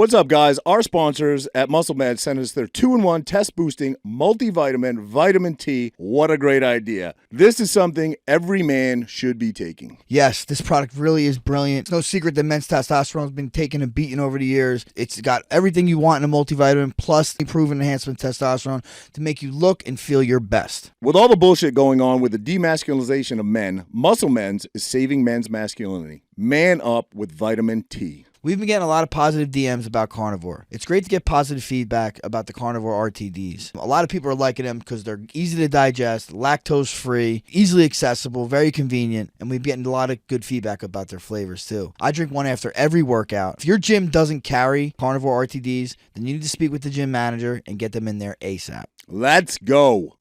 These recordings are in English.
What's up, guys? Our sponsors at MuscleMed sent us their 2-in-1 test-boosting multivitamin Vitamin T. What a great idea. This is something every man should be taking. Yes, this product really is brilliant. It's no secret that men's testosterone has been taken and beaten over the years. It's got everything you want in a multivitamin, plus the proven enhancement testosterone to make you look and feel your best. With all the bullshit going on with the demasculinization of men, MuscleMen's is saving men's masculinity. Man up with Vitamin T. We've been getting a lot of positive DMs about carnivore. It's great to get positive feedback about the carnivore RTDs. A lot of people are liking them because they're easy to digest, lactose-free, easily accessible, very convenient, and we've getting a lot of good feedback about their flavors too. I drink one after every workout. If your gym doesn't carry carnivore RTDs, then you need to speak with the gym manager and get them in there ASAP. Let's go.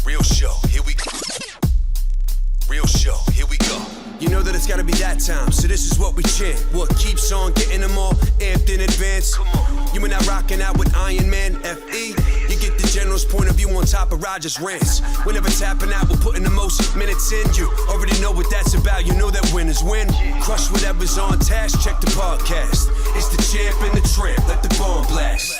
Real show, here we go. Real show, here we go. You know that it's gotta be that time, so this is what we chant. What keeps on getting them all amped in advance? Come on. You and I rocking out with Iron Man, FE. You get the general's point of view on top of Roger's rants. Whenever tapping out, we're putting the most minutes in. You already know what that's about, you know that winners win. Crush whatever's on task, check the podcast. It's the champ and the tramp, let the bomb blast.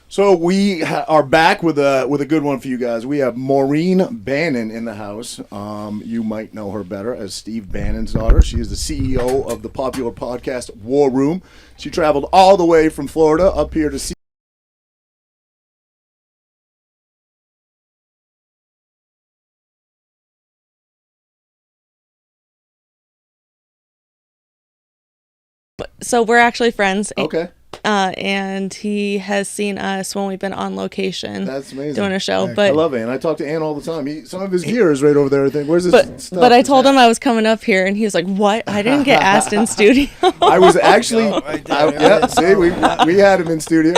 So we are back with a good one for you guys. We have Maureen Bannon in the house. You might know her better as Steve Bannon's daughter. She is the CEO of the popular podcast War Room. She traveled all the way from Florida up here to see. So we're actually friends. Okay. And he has seen us when we've been on location. That's amazing. Doing a show. I But love Ann. I talk to Ann all the time. Some of his gear is right over there, I think. Where's this stuff? But I told him I was coming up here, and he was like, "What? I didn't get asked in studio." I was actually, we had him in studio.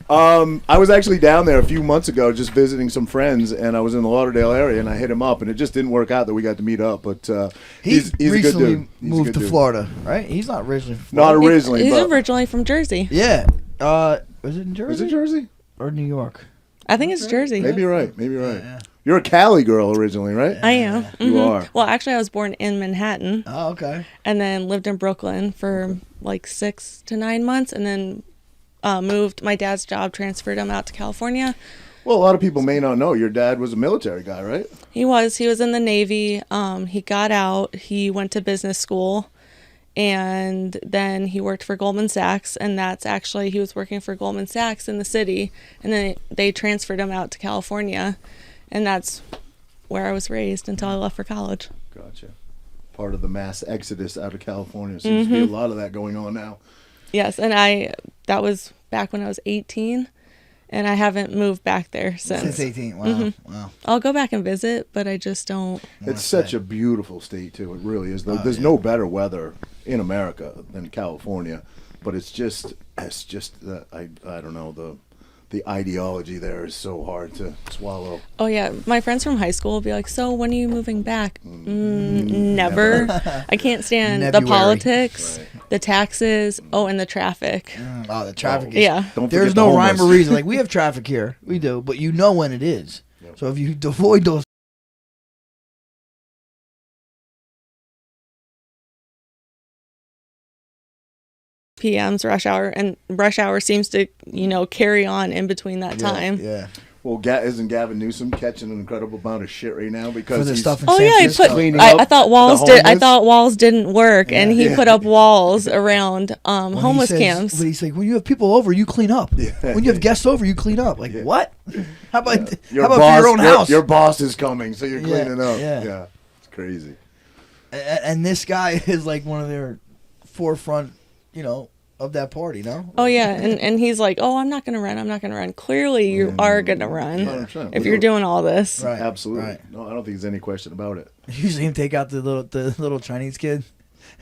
I was actually down there a few months ago just visiting some friends, and I was in the Lauderdale area, and I hit him up, and it just didn't work out that we got to meet up. But he's a good recently dude. moved to Florida, right? He's not originally from Not Florida. originally, He's but originally from Jersey. Yeah. Was it in Jersey? is it Jersey? Or New York? I think it's Jersey. Maybe you're right. Maybe you're right. Yeah. You're a Cali girl originally, right? I am. You Mhm. are. Well, actually, I was born in Manhattan, Oh, okay. and then lived in Brooklyn for like 6 to 9 months, and then moved. My dad's job transferred him out to California. Well, a lot of people may not know your dad was a military guy, right? He was in the Navy. He got out. He went to business school, and then he worked for Goldman Sachs. And that's actually, he was working for Goldman Sachs in the city, and then they transferred him out to California, and that's where I was raised until I left for college. Gotcha. Part of the mass exodus out of California. Seems to be a lot of that going on now. Yes, and that was back when I was 18, and I haven't moved back there since. Since 18. Wow. Wow. I'll go back and visit, but I just don't. It's such a beautiful state, too. It really is. There's no better weather in America than California, but it's just I don't know, the ideology there is so hard to swallow. Oh, yeah. My friends from high school will be like, "So when are you moving back?" Never. I can't stand the politics, the taxes, and the traffic. Oh, the traffic is... Yeah. There's no rhyme or reason. Like, we have traffic here. We do. But you know when it is. Yep. So if you avoid those... PM's rush hour, and rush hour seems to, carry on in between that time. Yeah. Well, isn't Gavin Newsom catching an incredible amount of shit right now because For the he's stuff in Oh San yeah, he Francisco. put. I thought walls the I homeless? thought walls didn't work, and he put up walls around When homeless he says- camps. But he's like, when you have people over, you clean up. When you have guests over, you clean up. Like, what? How about for your own house? Your boss is coming, so you're cleaning up. Yeah. Yeah, it's crazy. And this guy is like one of their forefront, of that party, no? Oh yeah, and he's like, "Oh, I'm not gonna run. Clearly, you are gonna run 100%. if you're doing all this." Right. Absolutely. Right. No, I don't think there's any question about it. You see him take out the little Chinese kid.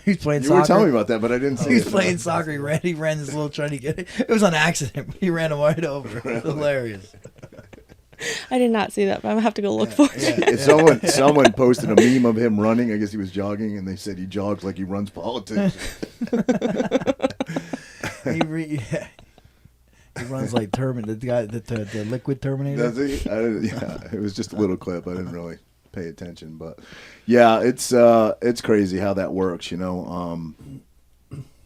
He's playing You soccer. were telling me about that, but I didn't see He was it. playing soccer. He ran this little Chinese kid. It was on accident. He ran him right over. It was hilarious. I did not see that, but I'm gonna have to go look for it. Someone posted a meme of him running. I guess he was jogging, and they said he jogs like he runs politics. He runs like the guy, the liquid Terminator. Does he? Yeah, it was just a little clip. I didn't really pay attention, but yeah, it's crazy how that works.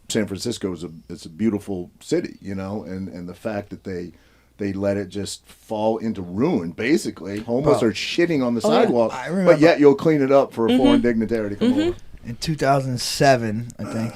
San Francisco it's a beautiful city, and the fact that they let it just fall into ruin, basically. Homeless are shitting on the sidewalk, but yet you'll clean it up for a foreign dignitary to come over. In 2007, I think,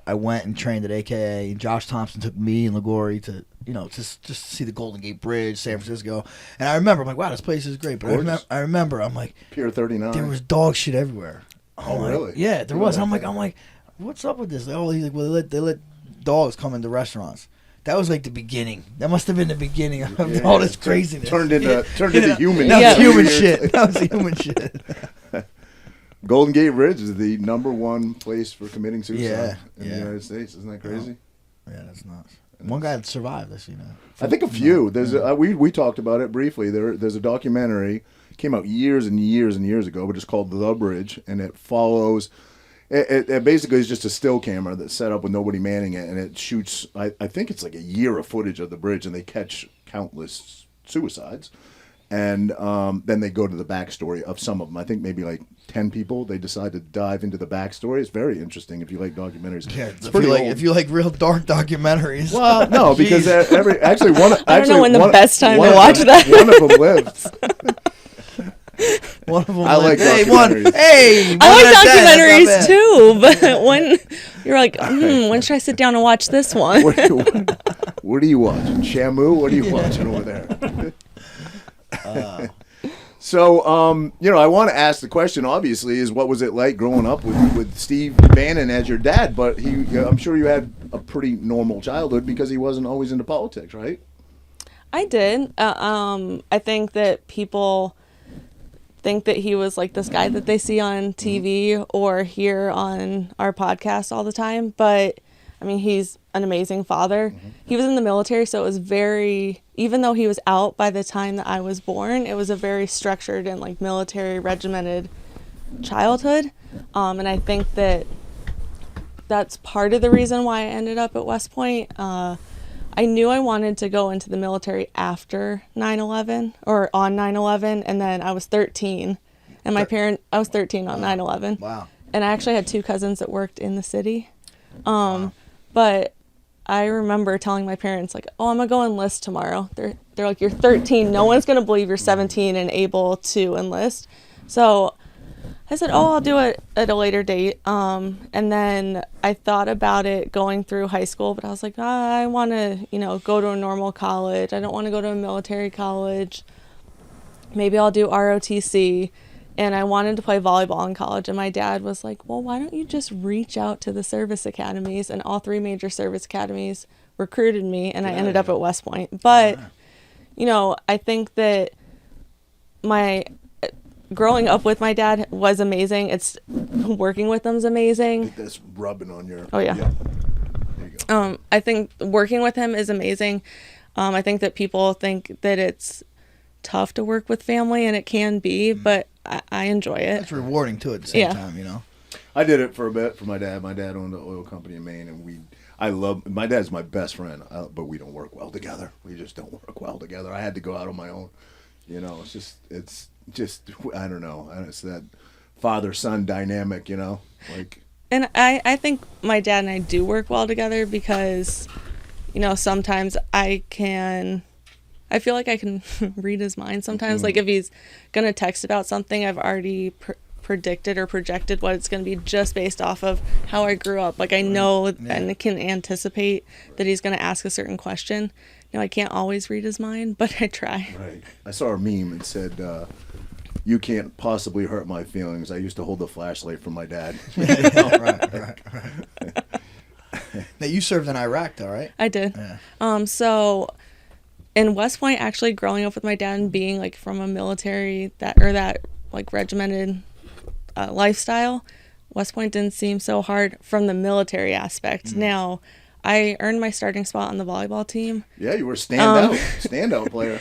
I went and trained at AKA, and Josh Thompson took me and Liguori to, just to see the Golden Gate Bridge, San Francisco. And I remember, I'm like, wow, this place is great. But I remember, I'm like, Pier 39. there was dog shit everywhere. Oh, really? Yeah, there was. I'm like, what's up with this? He's like, well, they let dogs come into restaurants. That was like the beginning. That must have been the beginning of all this craziness. Turned into human. That was human shit. That was human shit. Golden Gate Bridge is the #1 place for committing suicide in the Yeah. United States. Isn't that crazy? Yeah, that's nuts. One guy survived this, I think a few. There's we talked about it briefly. There's a documentary, came out years and years and years ago, but it's called The Bridge, and it follows. It basically is just a still camera that's set up with nobody manning it, and it shoots. I think it's like a year of footage of the bridge, and they catch countless suicides, and then they go to the backstory of some of them. I think maybe like 10 people. They decide to dive into the backstory. It's very interesting if you like documentaries. Yeah, it's pretty old. if you like real dark documentaries. Well, no, because I don't know when the best time to watch that. One of them lives. One of them. I like documentaries. I like documentaries too, but when you're like, when should I sit down and watch this one? What are you watching? Shamu? What are you watching over there? So, I want to ask the question, obviously, is what was it like growing up with Steve Bannon as your dad? But I'm sure you had a pretty normal childhood because he wasn't always into politics, right? I did. I think that people think that he was like this guy that they see on TV or hear on our podcast all the time. But, I mean, he's an amazing father. He was in the military, so it was even though he was out by the time that I was born, it was a very structured and like military regimented childhood. And I think that that's part of the reason why I ended up at West Point. I knew I wanted to go into the military after 9/11 or on 9/11, and then I was 13, and I was 13 on 9/11. Wow. And I actually had 2 cousins that worked in the city. But I remember telling my parents, like, oh, I'm going to go enlist tomorrow. They're like, you're 13. No one's going to believe you're 17 and able to enlist. So I said, oh, I'll do it at a later date. And then I thought about it going through high school, but I was like, I want to, go to a normal college. I don't want to go to a military college. Maybe I'll do ROTC. And I wanted to play volleyball in college. And my dad was like, well, why don't you just reach out to the service academies? And all 3 major service academies recruited me, and I ended up at West Point. But, I think that growing up with my dad was amazing. It's working with him is amazing. I think that's rubbing on your... Oh, yeah. There you go. I think working with him is amazing. I think that people think that it's tough to work with family, and it can be, but I enjoy it. It's rewarding too at the same time, I did it for a bit for my dad. My dad owned an oil company in Maine, and my dad's my best friend, but we don't work well together. We just don't work well together. I had to go out on my own. It's just I don't know. It's that father-son dynamic, like. And I think my dad and I do work well together because, sometimes I feel like I can read his mind sometimes. Like if he's going to text about something, I've already predicted or projected what it's going to be just based off of how I grew up. Like I know and can anticipate that he's going to ask a certain question. I can't always read his mind, but I try. Right. I saw a meme and said, you can't possibly hurt my feelings. I used to hold the flashlight for my dad. Right. Now you served in Iraq though, right? I did. Yeah. So in West Point, actually growing up with my dad and being like from a military that like regimented lifestyle, West Point didn't seem so hard from the military aspect. Now, I earned my starting spot on the volleyball team. Yeah, you were standout player.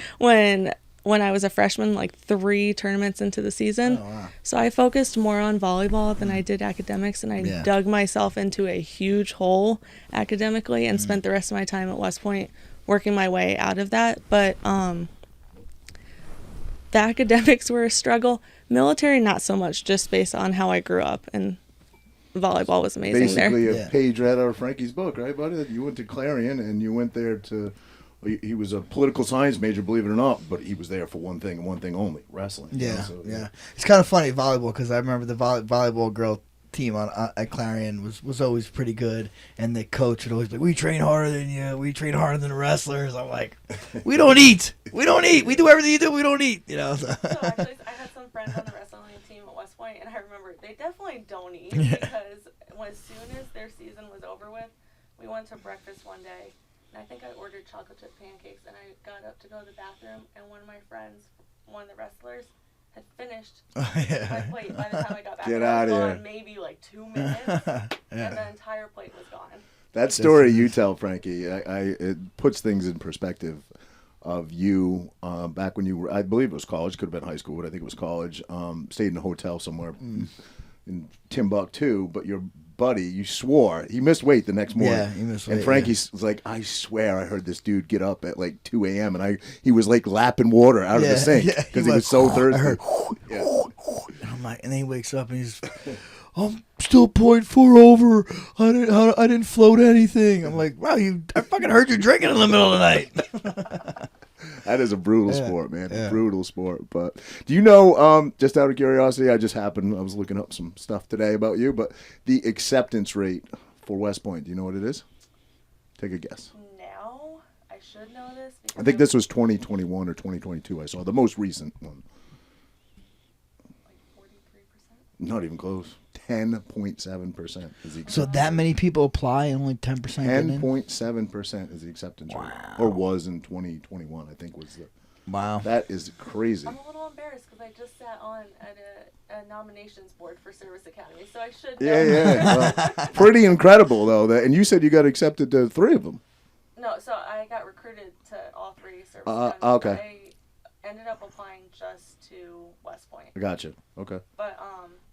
When I was a freshman, like 3 tournaments into the season. Oh, wow. So I focused more on volleyball than I did academics, and I dug myself into a huge hole academically and spent the rest of my time at West Point working my way out of that. But the academics were a struggle. Military, not so much, just based on how I grew up, and volleyball was amazing Basically there. a page right out of Frankie's book, right, buddy? You went to Clarion, and you went there to... He was a political science major, believe it or not, but he was there for one thing and one thing only, wrestling. Yeah, You know, so, yeah. It's kind of funny, volleyball, because I remember the volleyball girl team at Clarion was always pretty good, and the coach would always be like, we train harder than you, we train harder than the wrestlers. I'm like, we don't eat, we do everything you do, we don't eat, you know. So actually, I had some friends on the wrestling team at West Point, and I remember they definitely don't eat, because as soon as their season was over with, we went to breakfast one day, and I think I ordered chocolate chip pancakes, and I got up to go to the bathroom, and one of my friends, one of the wrestlers, had finished my plate by the time I got back. Get I out was of here. gone maybe like 2 minutes, and the entire plate was gone. That story you tell, Frankie, it puts things in perspective of you back when you were, I believe it was college, could have been high school, but I think it was college, stayed in a hotel somewhere in Timbuktu, but your buddy, you swore, he missed weight the next morning. Yeah, he missed weight. And Frankie was like, I swear I heard this dude get up at like 2 a.m. and he was like lapping water out of the sink because he was so thirsty. I heard, Yeah. and I'm like, and then he wakes up and he's, I'm still 0.4 over. I didn't float anything. I'm like, wow, I fucking heard you drinking in the middle of the night. That is a brutal sport, man. Yeah. Brutal sport. But do you know, just out of curiosity, I was looking up some stuff today about you, but the acceptance rate for West Point, do you know what it is? Take a guess. Now, I should know this. I think this was 2021 or 2022. I saw the most recent one. Like 43%? Not even close. 10.7% is the So that many people apply and only 10% get in? 10.7% is the acceptance rate. Or was in 2021, I think was the... Wow. That is crazy. I'm a little embarrassed because I just sat on at a nominations board for Service Academy, so I should know. Yeah. Well, pretty incredible, though. And you said you got accepted to 3 of them. No, so I got recruited to all 3 Service Academies. Okay. I ended up applying just to West Point. I gotcha. Okay. But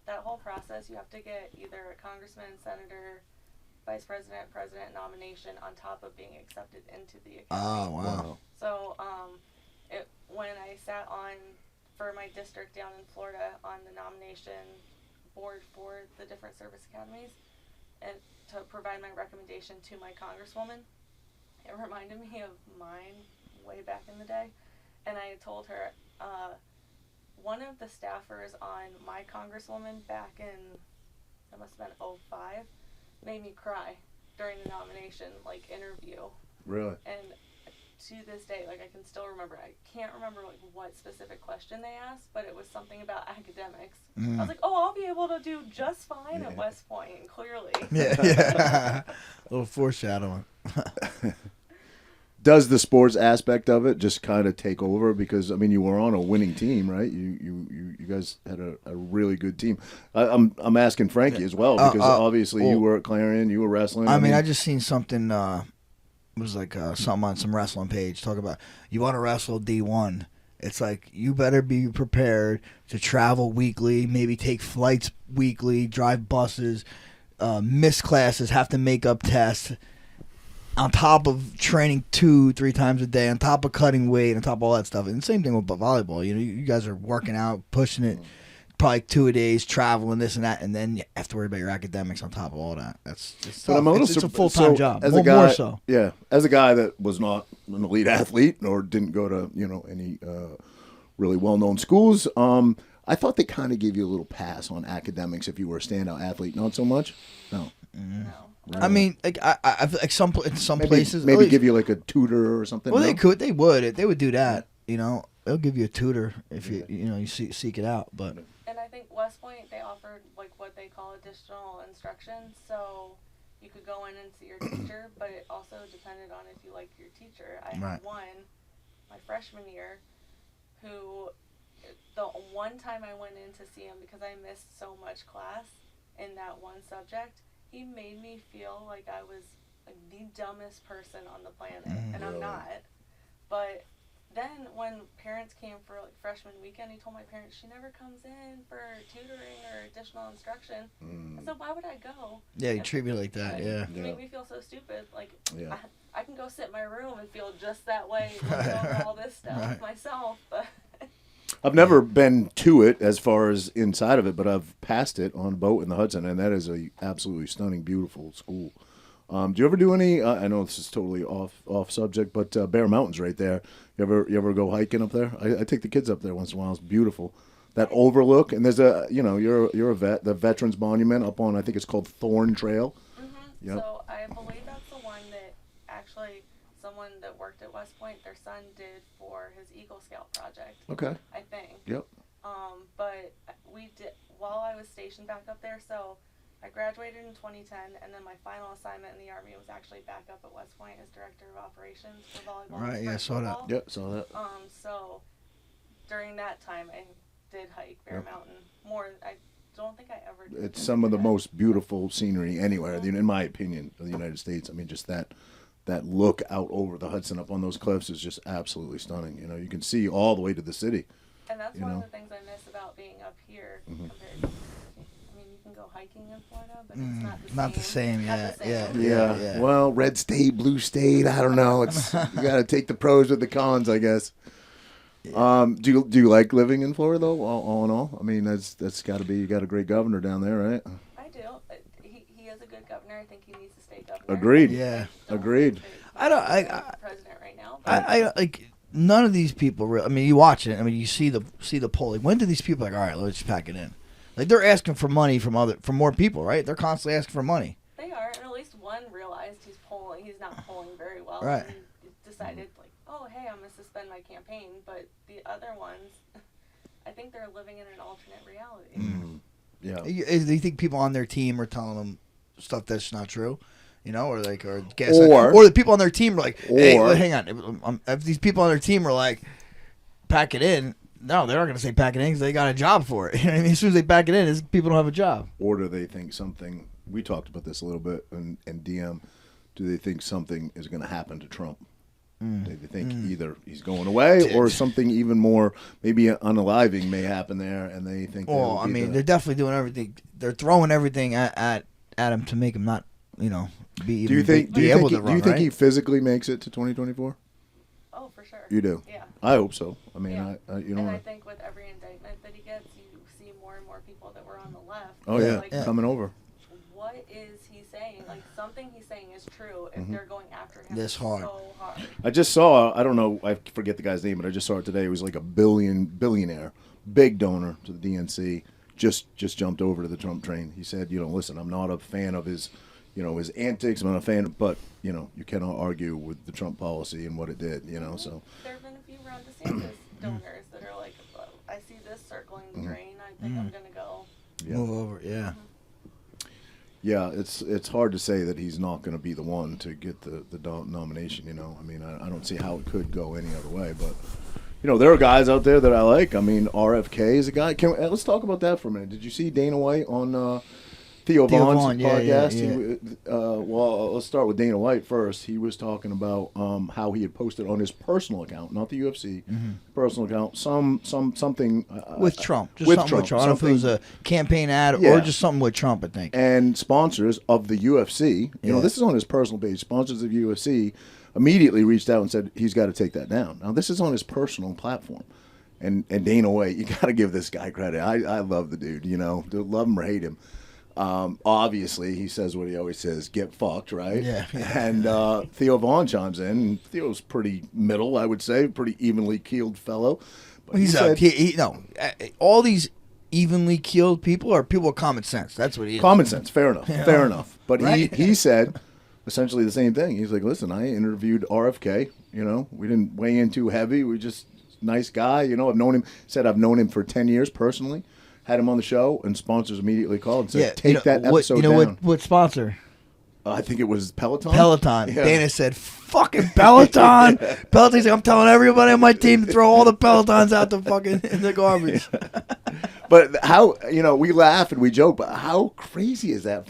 that whole process, you have to get either a congressman, senator, vice president, president nomination on top of being accepted into the academy. Oh, wow. So when I sat on, for my district down in Florida, on the nomination board for the different service academies, and to provide my recommendation to my congresswoman, it reminded me of mine way back in the day. And I told her, one of the staffers on my congresswoman back in, it must have been 2005, made me cry during the nomination, interview. Really? And to this day, I can still remember. I can't remember, what specific question they asked, but it was something about academics. I was like, oh, I'll be able to do just fine at West Point, clearly. Yeah. A little foreshadowing. Does the sports aspect of it just kind of take over? Because you were on a winning team, right? You guys had a really good team. I'm asking Frankie as well because obviously you were at Clarion, you were wrestling. I just seen something. It was something on some wrestling page talk about you want to wrestle D1. It's like you better be prepared to travel weekly, maybe take flights weekly, drive buses, miss classes, have to make up tests. On top of training 2-3 times a day, on top of cutting weight, on top of all that stuff. And the same thing with volleyball. You guys are working out, pushing it, probably 2 a days, traveling, this and that, and then you have to worry about your academics on top of all that. It's a full-time job. As a guy, more so. Yeah, as a guy that was not an elite athlete or didn't go to any really well-known schools, I thought they kind of gave you a little pass on academics if you were a standout athlete. Not so much. No. Mm-hmm. No. Really? I feel like some places maybe give you a tutor or something. Well, they would do that. They'll give you a tutor if you seek it out. But and I think West Point, they offered what they call additional instruction, so you could go in and see your teacher, but it also depended on if you liked your teacher. I had one my freshman year who, the one time I went in to see him because I missed so much class in that one subject, he made me feel like I was the dumbest person on the planet, and I'm not. But then when parents came for freshman weekend, he told my parents she never comes in for tutoring or additional instruction. I said, why would I go? Yeah, you treat me like that. Yeah. You make me feel so stupid. I can go sit in my room and feel just that way looking over all this stuff myself. But I've never been to it as far as inside of it, but I've passed it on a boat in the Hudson, and that is a absolutely stunning, beautiful school. Do you ever do any? I know this is totally off subject, but Bear Mountain's right there. You ever go hiking up there? I take the kids up there once in a while. It's beautiful. That overlook, and there's you're a vet. The Veterans Monument up on, I think it's called Thorn Trail. Mm-hmm. Yep. So I believe that's the one that actually someone that worked at West Point, their son did for his Eagle Scout project. Okay. I think. Yep. But we did while I was stationed back up there. So I graduated in 2010, and then my final assignment in the Army was actually back up at West Point as director of operations for volleyball. Right. Yeah. Saw that. Yep. Saw that. So during that time, I did hike Bear Mountain more. I don't think I ever did. It's some of the most beautiful scenery anywhere, in my opinion, of the United States. I mean, just that look out over the Hudson up on those cliffs is just absolutely stunning. You know, you can see all the way to the city. And that's one of the things I miss about being up here compared to, I mean, you can go hiking in Florida, but it's not the same. Yeah. Well, red state, blue state, I don't know. It's you got to take the pros with the cons, I guess. Yeah. Do you like living in Florida though? All in all, I mean, that's got to be, you got a great governor down there, right? I do. He is a good governor. I think he needs to stay governor. Agreed. Yeah. Agreed. I president right now. I like none of these people. I mean, you watch it. I mean, you see the polling. When do these people like, all right, let's pack it in? Like they're asking for money from more people, right? They're constantly asking for money. They are, and at least one realized he's not polling very well, right? And decided like, oh hey, I'm gonna suspend my campaign. But the other ones, I think they're living in an alternate reality. Mm. Yeah. Do you think people on their team are telling them stuff that's not true? You know, or the people on their team are like, hey, hang on. If these people on their team are like, pack it in, no, they're not going to say pack it in because they got a job for it. You know what I mean? As soon as they pack it in, people don't have a job. Or do they think something, we talked about this a little bit in DM, do they think something is going to happen to Trump? Do they think either he's going away or something even more, maybe unaliving may happen there, and they think... Well, I mean, they're definitely doing everything. They're throwing everything at him to make him not, be able to run. Do you think he physically makes it to 2024? Oh, for sure. You do? Yeah. I hope so. I mean, yeah. I I think with every indictment that he gets, you see more and more people that were on the left. Oh, yeah. Coming over. What is he saying? Like, something he's saying is true if they're going after him this hard. so hard. I just saw, I don't know, I forget the guy's name, but I just saw it today. It was like a billionaire, big donor to the DNC, just jumped over to the Trump train. He said, listen, I'm not a fan of his, his antics. I'm not a fan, but, you cannot argue with the Trump policy and what it did, so. There have been a few Ron DeSantis donors that are like, I see this circling the drain. I think I'm going to go. Move over, yeah. Yeah, it's hard to say that he's not going to be the one to get the nomination, I mean, I don't see how it could go any other way, but, there are guys out there that I like. I mean, RFK is a guy. Let's talk about that for a minute. Did you see Dana White on Theo Vaughn's podcast? Yeah. Well, let's start with Dana White first. He was talking about how he had posted on his personal account, not the UFC, personal account, something with Trump, just with something Trump. with Trump. I don't know if it was a campaign ad or just something with Trump. I think. And sponsors of the UFC, this is on his personal page. Sponsors of UFC immediately reached out and said he's got to take that down. Now this is on his personal platform. And Dana White, you got to give this guy credit. I love the dude. Love him or hate him. Obviously, he says what he always says, get fucked, right? Yeah. And Theo Vaughn chimes in. And Theo's pretty middle, I would say, pretty evenly keeled fellow. But all these evenly keeled people are people with common sense. That's what he is. Common sense, fair enough, fair enough. But right? he said essentially the same thing. He's like, listen, I interviewed RFK. We didn't weigh in too heavy. We just nice guy. I've known him. Said I've known him for 10 years personally. Had him on the show, and sponsors immediately called and said, take that episode down. What sponsor? I think it was Peloton. Yeah. Dana said, fucking Peloton. Peloton's like, I'm telling everybody on my team to throw all the Pelotons out in the garbage. But how, we laugh and we joke, but how crazy is that?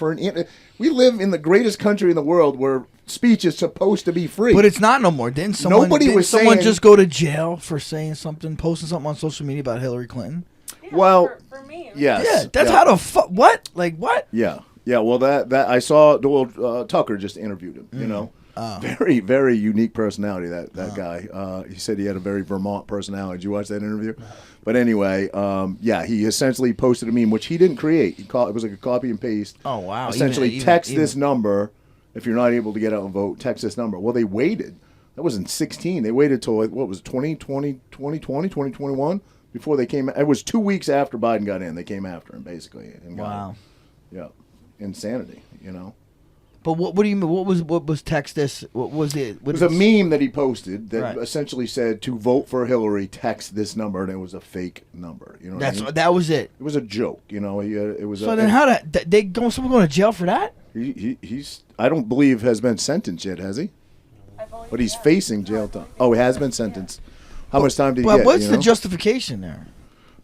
We live in the greatest country in the world where speech is supposed to be free. But it's not no more. Didn't someone just go to jail for saying something, posting something on social media about Hillary Clinton? Yeah, well, for me, yes. Yeah, that's how the fuck. What? Like what? Yeah. Well, that I saw. Tucker just interviewed him. Very, very unique personality, that guy. He said he had a very Vermont personality. Did you watch that interview? But anyway, he essentially posted a meme, which he didn't create. It was like a copy and paste. Oh, wow. Essentially, text this number. If you're not able to get out and vote, text this number. Well, they waited. That was in 16. They waited till, what was it, 2021? Before they came. It was 2 weeks after Biden got in. They came after him, basically. And Wow. Yeah. Insanity, But what do you mean? What was text this? What was it? It was a meme that he posted that essentially said, to vote for Hillary, text this number, and it was a fake number. You know what I mean? That was it. It was a joke, it was. So then how someone going to jail for that? He's I don't believe has been sentenced yet, has he? But he's facing jail time. Oh, he has been sentenced. How much time did he get? But what's the justification there?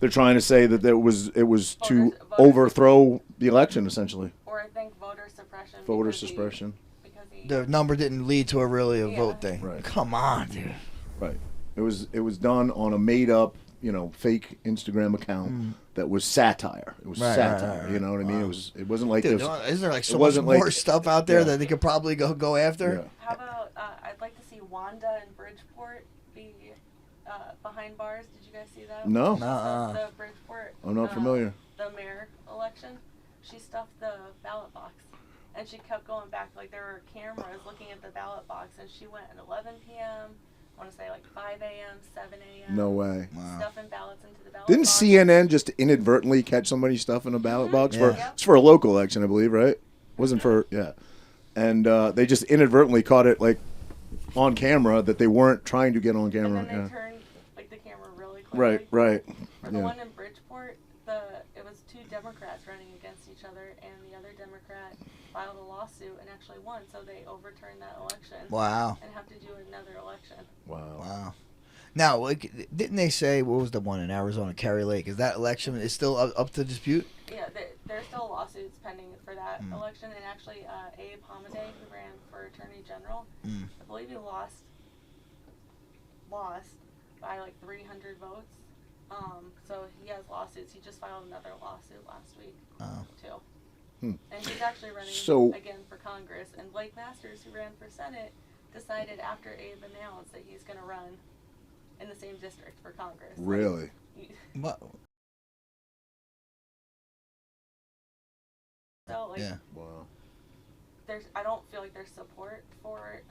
They're trying to say that it was to overthrow the election, essentially. Or I think voter suppression. Voter suppression. The number didn't lead to a vote thing. Right. Come on, dude. Right. It was done on a made up, fake Instagram account that was satire. It was satire. Right. You know what I mean? It wasn't like Dude, this. isn't there so much more stuff out there that they could probably go after? Yeah. How about I'd like to see Wanda and Bridgeport be behind bars. Did you guys see that? No. The Bridgeport. I'm not familiar. The mayor election. She stuffed the ballot box, and she kept going back. Like there were cameras looking at the ballot box, and she went at 11 p.m. I want to say like 5 a.m., 7 a.m. No way. Stuffing ballots into the ballot Didn't box. CNN just inadvertently catch somebody stuffing a ballot box it's for a local election, I believe, right? Wasn't for and they just inadvertently caught it like on camera that they weren't trying to get on camera. And then they turned like the camera really quickly. Right. For the one in Bridgeport, it was two Democrats running against each other, and the other Democrat filed a lawsuit and actually won, so they overturned that election. Wow. And have to do another election. Wow. Now, didn't they say, what was the one in Arizona, Kerry Lake? Is that election is still up to dispute? Yeah, there's still lawsuits pending for that election, and actually Abe Hamadeh, who ran for Attorney General, I believe he lost by like 300 votes. So he has lawsuits. He just filed another lawsuit last week, too. And he's actually running again for Congress. And Blake Masters, who ran for Senate, decided after Abe announced that he's going to run in the same district for Congress. Really? What? So, like, Wow. I don't feel like there's support for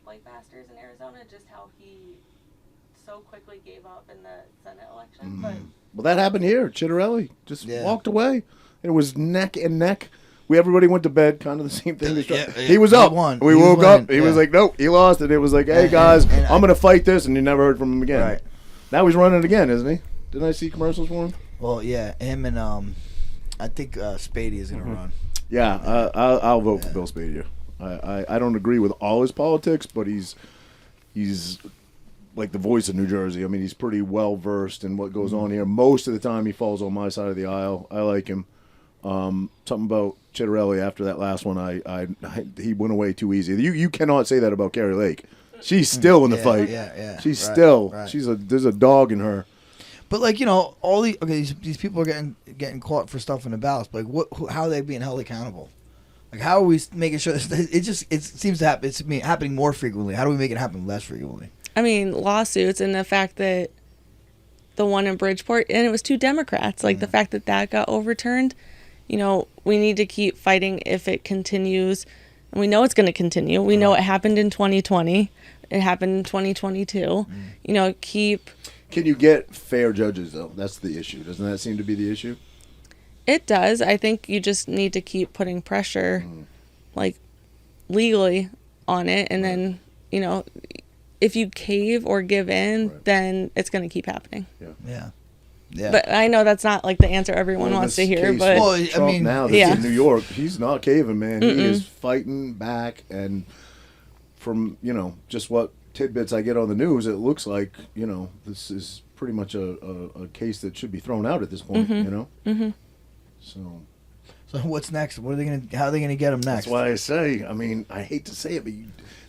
Blake Masters in Arizona, just how he so quickly gave up in the Senate election. But Well, that happened here. Chitterelli just walked away. It was neck and neck. Everybody went to bed, kind of the same thing. He was up. Won. We woke up. He was like, nope, he lost it. It was like, hey, guys, I'm going to fight this. And you never heard from him again. Right. Now he's running again, isn't he? Didn't I see commercials for him? Well, yeah, him and I think Spady is going to run. Yeah, I'll vote for Bill Spady. I don't agree with all his politics, but he's like the voice of New Jersey. I mean, he's pretty well versed in what goes on here. Most of the time, he falls on my side of the aisle. I like him. Something about Chitterelli after that last one, he went away too easy. You cannot say that about Carrie Lake. She's still in the fight. Yeah. She's Right, still. right. There's a dog in her. But like all these people are getting caught for stuff in the ballots. But like how are they being held accountable? Like how are we making sure it seems to happen? It's happening more frequently. How do we make it happen less frequently? I mean, lawsuits and the fact that the one in Bridgeport, and it was two Democrats, like the fact that got overturned, we need to keep fighting if it continues. And we know it's going to continue. We know it happened in 2020. It happened in 2022. Keep... Can you get fair judges, though? That's the issue. Doesn't that seem to be the issue? It does. I think you just need to keep putting pressure, like, legally on it. And then, if you cave or give in, then it's going to keep happening. Yeah. But I know that's not, like, the answer everyone wants to hear. But Trump now that's in New York, he's not caving, man. He is fighting back. And from, just what tidbits I get on the news, it looks like, this is pretty much a case that should be thrown out at this point, So what's next? What are they going to? How are they going to get him next? That's why I say. I mean, I hate to say it, but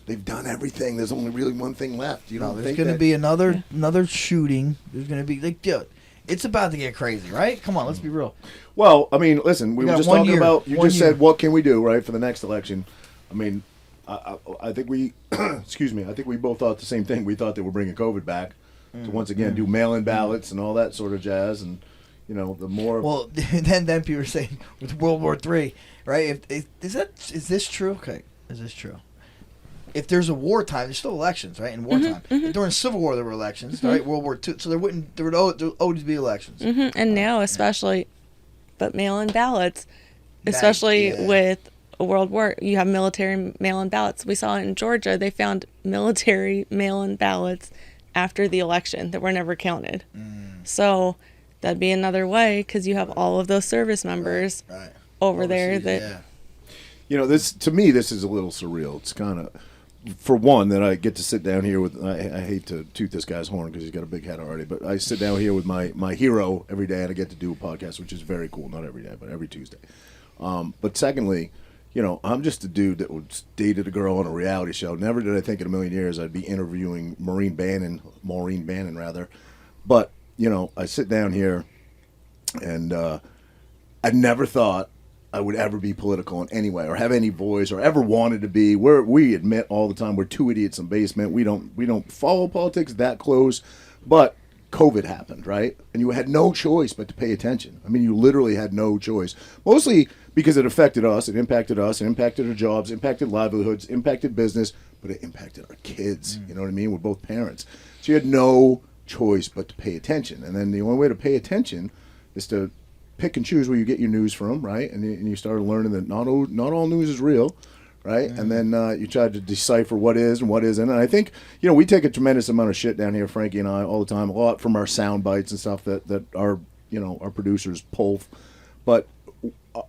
they've done everything. There's only really one thing left. There's going to be another shooting. There's going to be dude, it's about to get crazy, right? Come on, let's be real. Well, I mean, listen, we were just talking about. You just said, what can we do, right, for the next election? I mean, I think we, excuse me, I think we both thought the same thing. We thought they were bringing COVID back to once again do mail-in ballots and all that sort of jazz. And, you know, the more... Well, then people were saying with World War III, right? Is this true? Okay, is this true? If there's a wartime, there's still elections, right? In wartime. During Civil War, there were elections, right? World War II. So there would always be elections. And now, especially, but mail-in ballots, especially with a World War, you have military mail-in ballots. We saw it in Georgia. They found military mail-in ballots after the election that were never counted. So that'd be another way, because you have all of those service members over there that... You know, this, to me, this is a little surreal. It's kind of... For one, that I get to sit down here with, I hate to toot this guy's horn because he's got a big head already, but I sit down here with my hero every day, and I get to do a podcast, which is very cool. Not every day, but every Tuesday. But secondly, you know, I'm just a dude that was dated a girl on a reality show. Never did I think in a million years I'd be interviewing Maureen Bannon. But, you know, I sit down here, and I never thought I would ever be political in any way, or have any voice, or ever wanted to be. We admit all the time we're two idiots in basement. We don't follow politics that close, but COVID happened, right? And you had no choice but to pay attention. I mean, you literally had no choice. Mostly because it affected us, it impacted our jobs, impacted livelihoods, impacted business, but it impacted our kids. You know what I mean? We're both parents, so you had no choice but to pay attention. And then the only way to pay attention is to pick and choose where you get your news from, right? And you started learning that not all news is real, right? And then you tried to decipher what is and what isn't. And I think, you know, we take a tremendous amount of shit down here, Frankie and I, all the time, a lot from our sound bites and stuff that our, you know, our producers pull. But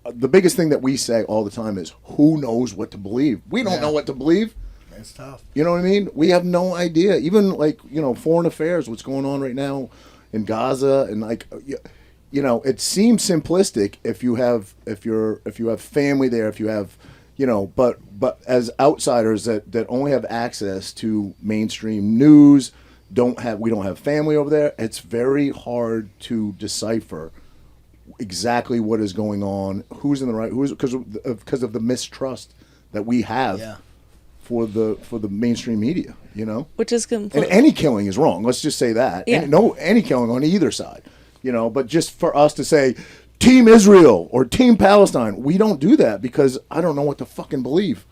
the biggest thing that we say all the time is, who knows what to believe? We don't know what to believe. It's tough. You know what I mean? We have no idea. Even, like, you know, foreign affairs, what's going on right now in Gaza, and like... You know, it seems simplistic if you have family there, if you have, you know, but as outsiders that only have access to mainstream news, we don't have family over there. It's very hard to decipher exactly what is going on, who's in the right, because of the mistrust that we have for the mainstream media. You know, which is completely... And any killing is wrong. Let's just say that. Yeah. Any killing on either side. You know, but just for us to say Team Israel or Team Palestine, we don't do that because I don't know what to fucking believe,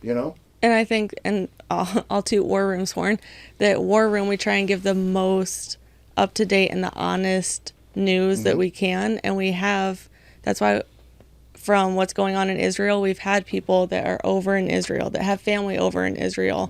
you know? And I think, and I'll toot War Room's horn, that War Room, we try and give the most up-to-date and the honest news that we can. And we have, that's why from what's going on in Israel, we've had people that are over in Israel, that have family over in Israel,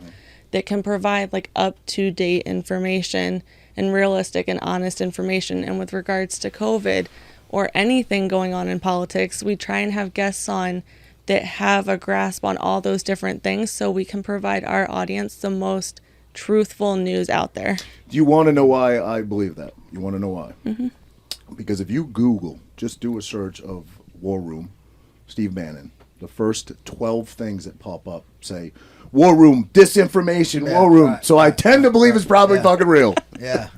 that can provide like up-to-date information and realistic and honest information. And with regards to COVID or anything going on in politics, we try and have guests on that have a grasp on all those different things so we can provide our audience the most truthful news out there. Do you want to know why I believe that? You want to know why? Because if you Google, just do a search of War Room, Steve Bannon, the first 12 things that pop up say, War Room, disinformation, War Room. So I tend to believe it's probably fucking real. Yeah.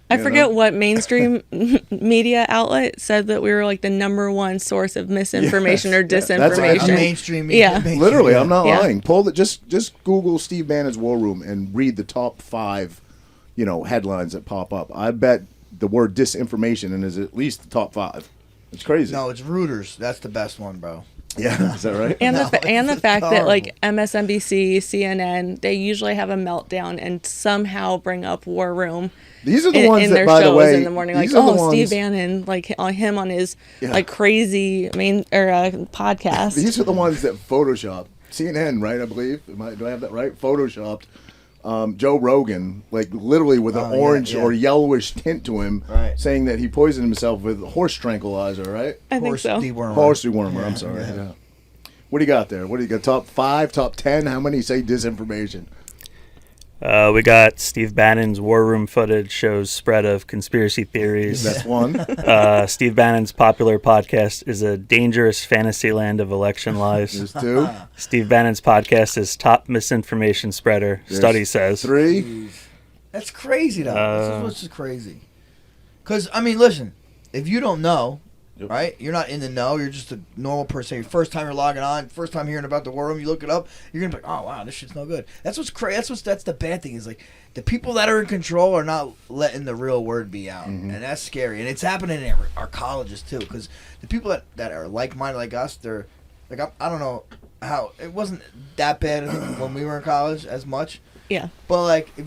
I forget what mainstream media outlet said that we were like the number one source of misinformation or disinformation. That's mainstream media. Literally, I'm not lying. Pull the just Google Steve Bannon's War Room and read the top 5, you know, headlines that pop up. I bet the word disinformation is at least the top 5. It's crazy. No, it's Reuters. That's the best one, bro. Yeah, is that right? And the fact that like MSNBC, CNN, they usually have a meltdown and somehow bring up War Room. These are the ones in that, their by the shows way, in the morning, like, Steve Bannon, like on him on his like crazy podcast. These are the ones that photoshopped CNN, right? I believe. Do I have that right? Photoshopped Joe Rogan, like literally with an orange or yellowish tint to him, saying that he poisoned himself with horse tranquilizer, right? I think so. Horse dewormer. I'm sorry. Yeah. What do you got there? What do you got? Top 5, top 10? How many say disinformation? We got Steve Bannon's War Room footage shows spread of conspiracy theories. That's one. Steve Bannon's popular podcast is a dangerous fantasy land of election lies. There's 2. Steve Bannon's podcast is top misinformation spreader, study says. 3. That's crazy, though. This is what's just crazy. Because, I mean, listen, if you don't know, right? You're not in the know. You're just a normal person. Your first time you're logging on, first time hearing about the war room, you look it up. You're gonna be like, oh wow, this shit's no good. That's what's crazy. That's the bad thing is like the people that are in control are not letting the real word be out, and that's scary. And it's happening in our colleges too, because the people that are like-minded like us, they're like I don't know how it wasn't that bad when we were in college as much. Yeah. But like, if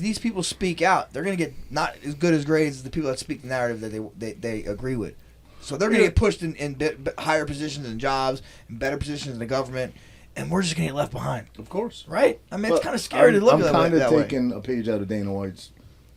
these people speak out, they're gonna get not as good as grades as the people that speak the narrative that they agree with. So they're gonna get pushed in higher positions in jobs, in better positions in the government, and we're just gonna get left behind. Of course. Right? I mean, it's kind of scary to look at that way. I'm kind of taking a page out of Dana White's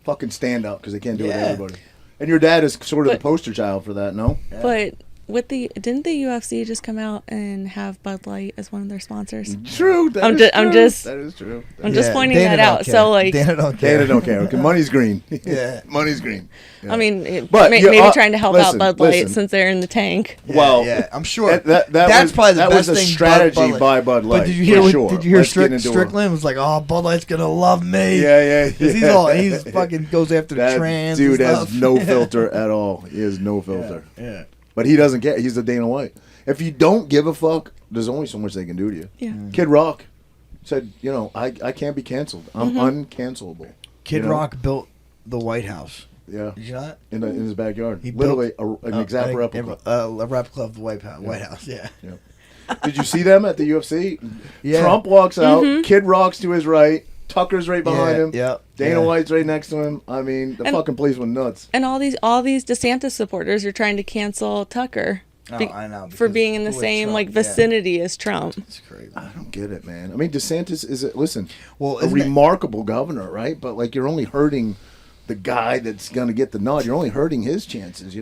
fucking stand up because they can't do it to everybody. And your dad is sort of the poster child for that, no? Yeah. But didn't the UFC just come out and have Bud Light as one of their sponsors? True. That is true. I'm just pointing Dana that out. Care. So like, Dana don't care. Dana don't care. Okay, money's green. Yeah, money's green. Yeah. I mean, but maybe trying to help out Bud Light since they're in the tank. Well, yeah, I'm sure that's probably the best was a thing. strategy by Bud Light. But did you hear? Sure. Did you hear Strickland was like, "Oh, Bud Light's gonna love me." Yeah. He's fucking goes after the trans. Dude and has no filter at all. He has no filter. Yeah. But he doesn't care. He's a Dana White. If you don't give a fuck, there's only so much they can do to you. Yeah. Kid Rock said, I can't be canceled. I'm uncancelable. Kid Rock built the White House. Yeah. Did you not? In his backyard. He literally an exact replica. A replica of the White House. Yeah. Did you see them at the UFC? Yeah. Trump walks out. Kid Rock's to his right. Tucker's right behind him. Yeah. Dana White's right next to him. I mean, the fucking place went nuts. And all these DeSantis supporters are trying to cancel Tucker. I know. For being in the same vicinity as Trump. It's crazy. I don't get it, man. I mean, DeSantis is a isn't remarkable governor, right? But like, you're only hurting the guy that's gonna get the nod. You're only hurting his chances,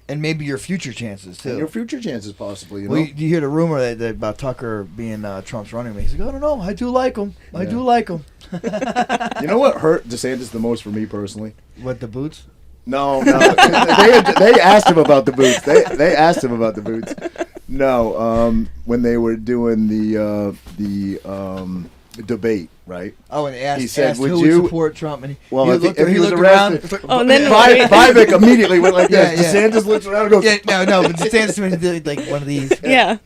and maybe your future chances too. And your future chances, possibly. Well, you hear the rumor that about Tucker being Trump's running mate. He's like, I don't know. I do like him. I do like him. You know what hurt DeSantis the most for me personally? What, the boots? No. They asked him about the boots. They asked him about the boots. No, when they were doing the debate, right? Oh, and he said, would you support Trump? And he was arrested. And then Vivek immediately went like this. DeSantis looks around and goes, no, but DeSantis did like one of these. Yeah.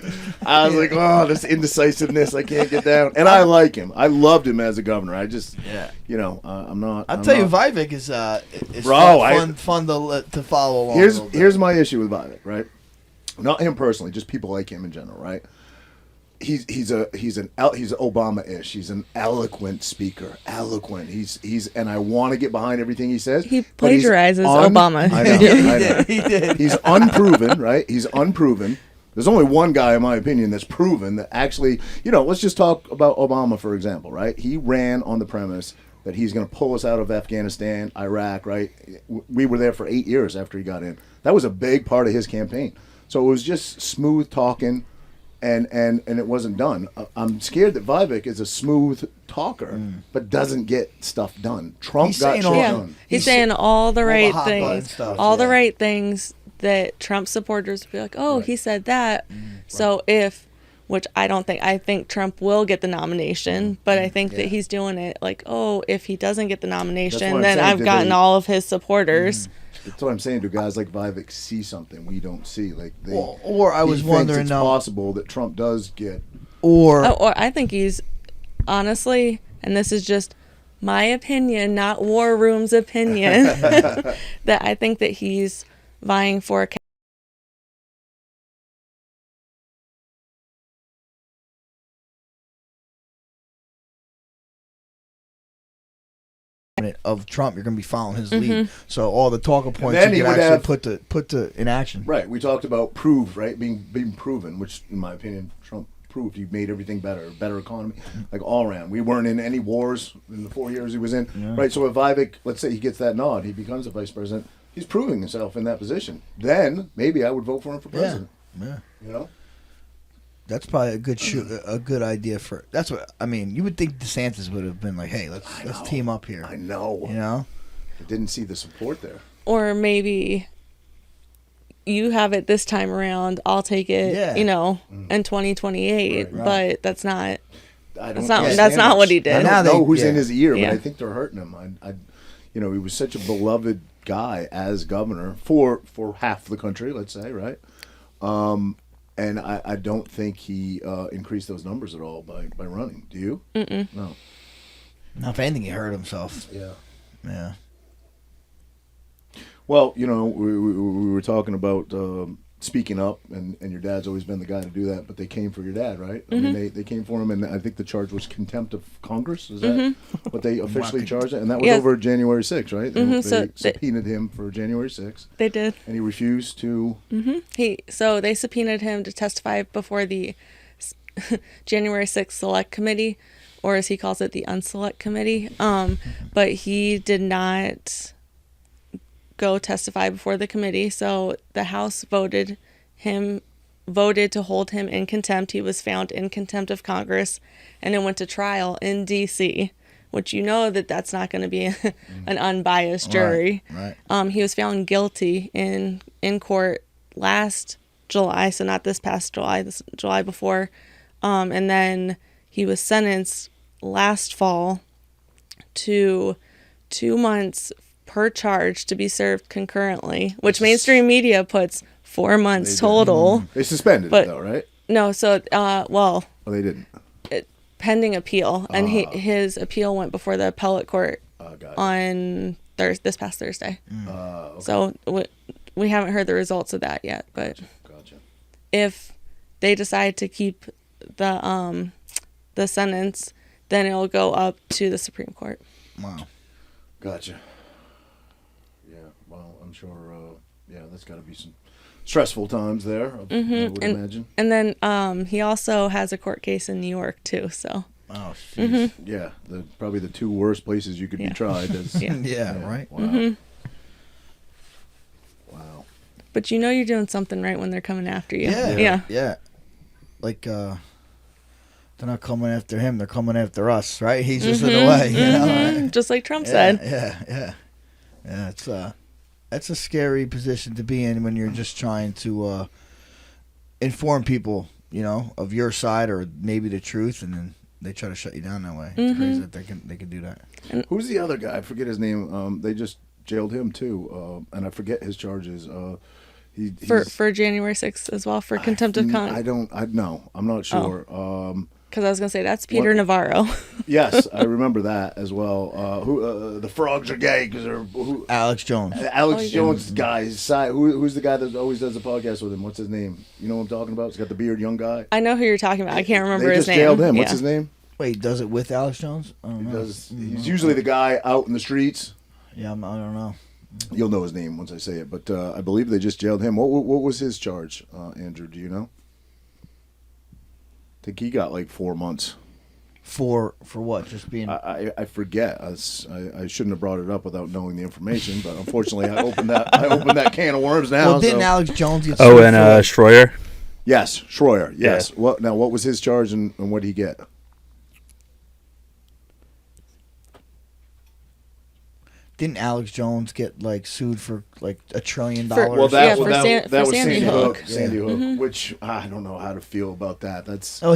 I was like, oh, this indecisiveness, I can't get down. And I like him. I loved him as a governor. I just, I'm not. I'll tell you, Vivek is fun to follow along. Here's my issue with Vivek, right? Not him personally, just people like him in general, right? He's Obama-ish. He's an eloquent speaker. Eloquent. He's and I want to get behind everything he says. He plagiarizes Obama. I know. He did. He's unproven, right? He's unproven. There's only one guy, in my opinion, that's proven that actually, let's just talk about Obama, for example, right? He ran on the premise that he's going to pull us out of Afghanistan, Iraq, right? We were there for 8 years after he got in. That was a big part of his campaign. So it was just smooth talking. And it wasn't done. I'm scared that Vivek is a smooth talker, but doesn't get stuff done. Trump got shit done. He's saying all the right things, the right things that Trump supporters would be like, oh, he said that. So which I think Trump will get the nomination, but I think that he's doing it like, oh, if he doesn't get the nomination, then I've gotten all of his supporters. That's what I'm saying. Do guys like Vivek see something we don't see? Like, or I was wondering, it's possible that Trump does get, or I think he's honestly, and this is just my opinion, not War Room's opinion, that I think that he's vying for a of Trump, you're going to be following his lead. So all the talking points then you he can would actually put to in action. Right. We talked about prove, right? Being proven, which in my opinion, Trump proved. He made everything better economy, like all around. We weren't in any wars in the 4 years he was in. Yeah. Right. So if Vivek, let's say he gets that nod, he becomes a vice president. He's proving himself in that position. Then maybe I would vote for him for president. Yeah. That's probably a good idea for. That's what I mean. You would think DeSantis would have been like, "Hey, let's team up here." I know. I didn't see the support there. Or maybe you have it this time around. I'll take it. In 2028. Right. But that's not. That's not what he did. I don't know who's in his ear, but I think they're hurting him. he was such a beloved guy as governor for half the country, let's say, right? And I don't think he increased those numbers at all by running. Do you? Mm-mm. No. No, if anything, he hurt himself. Yeah. Yeah. Well, we were talking about speaking up, and your dad's always been the guy to do that, but they came for your dad, right? I mean, they came for him, and I think the charge was contempt of Congress. Is that what they officially charged it? And that was over January 6th, right? They So subpoenaed him for January 6th. They did. And he refused to... So they subpoenaed him to testify before the January 6th Select Committee, or as he calls it, the Unselect Committee. But he did not go testify before the committee. So the House voted to hold him in contempt. He was found in contempt of Congress, and it went to trial in D.C., which that's not going to be an unbiased jury. Right. He was found guilty in court last July, so not this past July, this July before. And then he was sentenced last fall to 2 months per charge to be served concurrently, which mainstream media puts 4 months total. They suspended it, though, right? No, so, Oh, they didn't. Pending appeal, and his appeal went before the appellate court on this past Thursday. Okay. So we haven't heard the results of that yet, but Gotcha. if they decide to keep the sentence, then it'll go up to the Supreme Court. Wow. Gotcha. Yeah, well, I'm sure, that's got to be some stressful times there, I would imagine. And then he also has a court case in New York, too, so. Oh, jeez. Yeah, probably the two worst places you could be tried. Yeah, right. Wow. Wow. But you're doing something right when they're coming after you. Yeah. Like, they're not coming after him, they're coming after us, right? He's just in the way, right? Just like Trump said. Yeah, it's a scary position to be in when you're just trying to inform people, of your side or maybe the truth, and then they try to shut you down that way. It's crazy that they can do that. Who's the other guy? I forget his name. They just jailed him too, and I forget his charges. For January 6th as well, for contempt of Congress. I'm not sure. Because I was going to say, that's Peter Navarro. Yes, I remember that as well. Who the frogs are gay because Alex Jones. Alex Jones guy's side. Who's the guy that always does the podcast with him? What's his name? You know what I'm talking about? He's got the beard, young guy. I know who you're talking about. I can't remember his name. They just jailed him. What's his name? Wait, does it with Alex Jones? He's usually the guy out in the streets. Yeah, I don't know. You'll know his name once I say it, but I believe they just jailed him. What was his charge, Andrew? Do you know? I think he got like 4 months. For what? Just being... I forget. I shouldn't have brought it up without knowing the information, but unfortunately I opened that can of worms now. Well, didn't Alex Jones get... Schroyer? Yes, Schroyer, yes. Yeah. What was his charge and what did he get? Didn't Alex Jones get sued for $1 trillion? Well, that was Sandy Hook. Sandy Hook, which I don't know how to feel about that.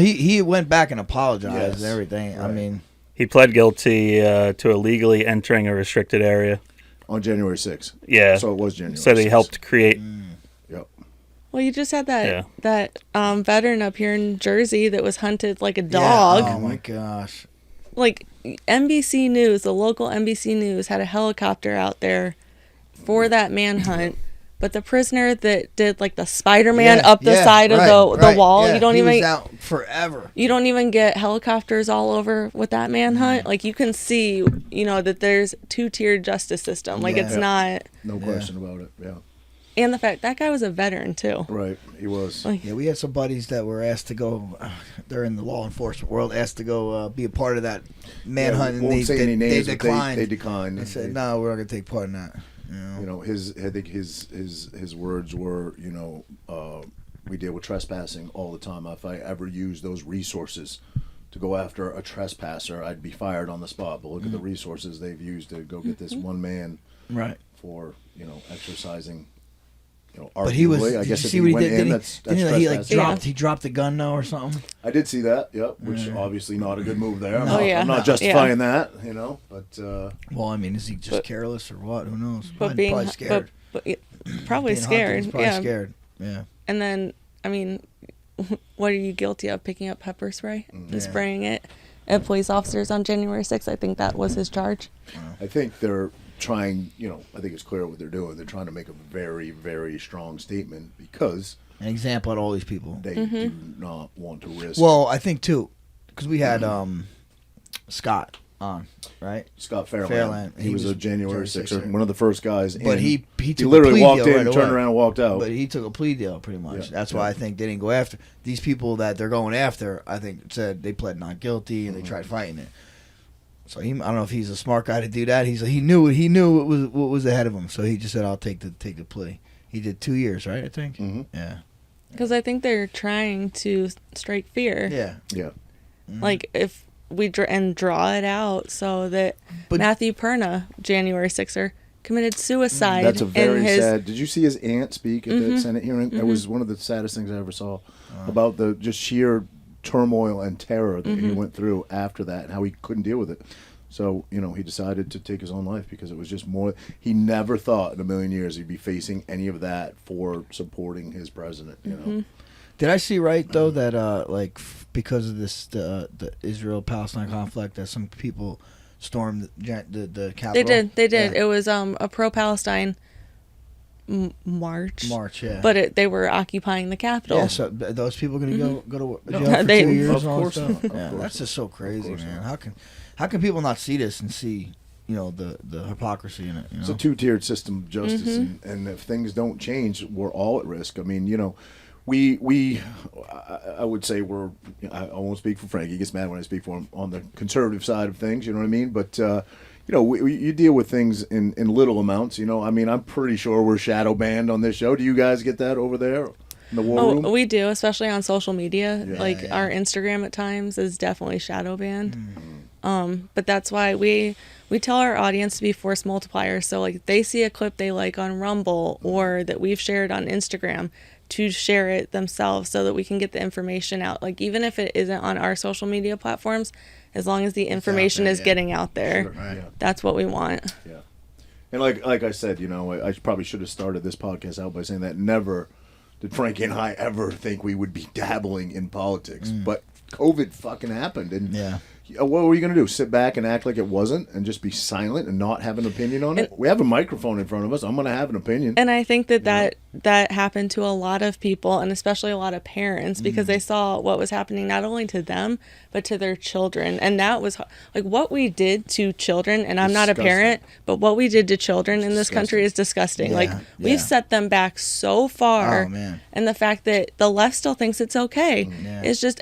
He went back and apologized and everything. Right. I mean, he pled guilty to illegally entering a restricted area on January 6th. Yeah, so it was January. Said he helped create. Yep. Well, you just had that veteran up here in Jersey that was hunted like a dog. Yeah. Oh my gosh. Like NBC News, the local NBC News had a helicopter out there for that manhunt, but the prisoner that did like the Spider-Man up the side of the wall, you don't he even was out forever. You don't even get helicopters all over with that manhunt. Like you can see, that there's two-tiered justice system. Like it's not no question about it. Yeah. And the fact that guy was a veteran too. Right, he was. Yeah, we had some buddies that were asked to go. They're in the law enforcement world. Asked to go be a part of that manhunt, and won't say any names, they declined. They declined. They said, "No, we're not going to take part in that." I think his words were, we deal with trespassing all the time. If I ever use those resources to go after a trespasser, I'd be fired on the spot. But look at the resources they've used to go get this one man, right, for exercising But he was. arguably, I Did guess you if see he what he went did? in, Didn't that's he, didn't he like trespassing. dropped? He dropped the gun though, or something. I did see that. Yep, which obviously not a good move there. Oh, yeah. I'm not justifying that, but Well, I mean, is he just careless or what? Who knows? But being probably scared. probably Being hunted, scared. he's probably Yeah. scared. Yeah. And then, I mean, what are you guilty of? Picking up pepper spray and spraying it at police officers on January 6th? I think that was his charge. I think they're trying. I think it's clear what they're doing. They're trying to make a very, very strong statement because An example at all these people. they do not want to risk. Well, I think too, because we had Scott on, right? Scott Fairland. Fairland. He was a January 6th, 6er. one of the first guys. But in. he took a literally plea walked deal in, right turned away. around, and walked out. But he took a plea deal, pretty much. Yeah, That's why I think they didn't go after these people that they're going after. I think said they pled not guilty and they tried fighting it. So I don't know if he's a smart guy to do that. He knew what was ahead of him. So he just said, "I'll take the plea." He did 2 years, right? I think. Mhm. Yeah. Because I think they're trying to strike fear. Yeah. Yeah. Like if we draw it out so that But- Matthew Perna, January 6er, committed suicide. That's a very in his, sad. Did you see his aunt speak at that Senate hearing? That was one of the saddest things I ever saw about the just sheer turmoil and terror that he went through after that and how he couldn't deal with it. So, he decided to take his own life because it was just more. He never thought in a million years he'd be facing any of that for supporting his president, Did I see right though that because of this the Israel-Palestine conflict that some people stormed the Capitol? They did. Yeah. It was a pro-Palestine march. March, yeah. But they were occupying the Capitol. Yeah, so those people going to go to jail for They- 2 years Of and all course that stuff? not. Of Yeah, course that's just so crazy, course man. How can people not see this and see the hypocrisy in it? It's a two-tiered system of justice, and if things don't change, we're all at risk. I mean, I would say I won't speak for Frankie. He gets mad when I speak for him on the conservative side of things. You know what I mean? But you deal with things in little amounts. I mean, I'm pretty sure we're shadow banned on this show. Do you guys get that over there in the war room? We do, especially on social media. Yeah. Our Instagram at times is definitely shadow banned. But that's why we tell our audience to be force multipliers. So like they see a clip they like on Rumble or that we've shared on Instagram, to share it themselves so that we can get the information out. Like even if it isn't on our social media platforms, as long as the information is getting out there, Sure, right. that's what we want. Yeah. And like I said, I probably should have started this podcast out by saying that never did Frankie and I ever think we would be dabbling in politics. But COVID fucking happened. And what were you going to do? Sit back and act like it wasn't and just be silent and not have an opinion on it? We have a microphone in front of us. I'm going to have an opinion. And I think that happened to a lot of people, and especially a lot of parents, because they saw what was happening not only to them, but to their children. And that was like what we did to children. And I'm not a parent, but what we did to children in this country is disgusting. Like we've set them back so far. Oh, man. And the fact that the left still thinks it's okay is just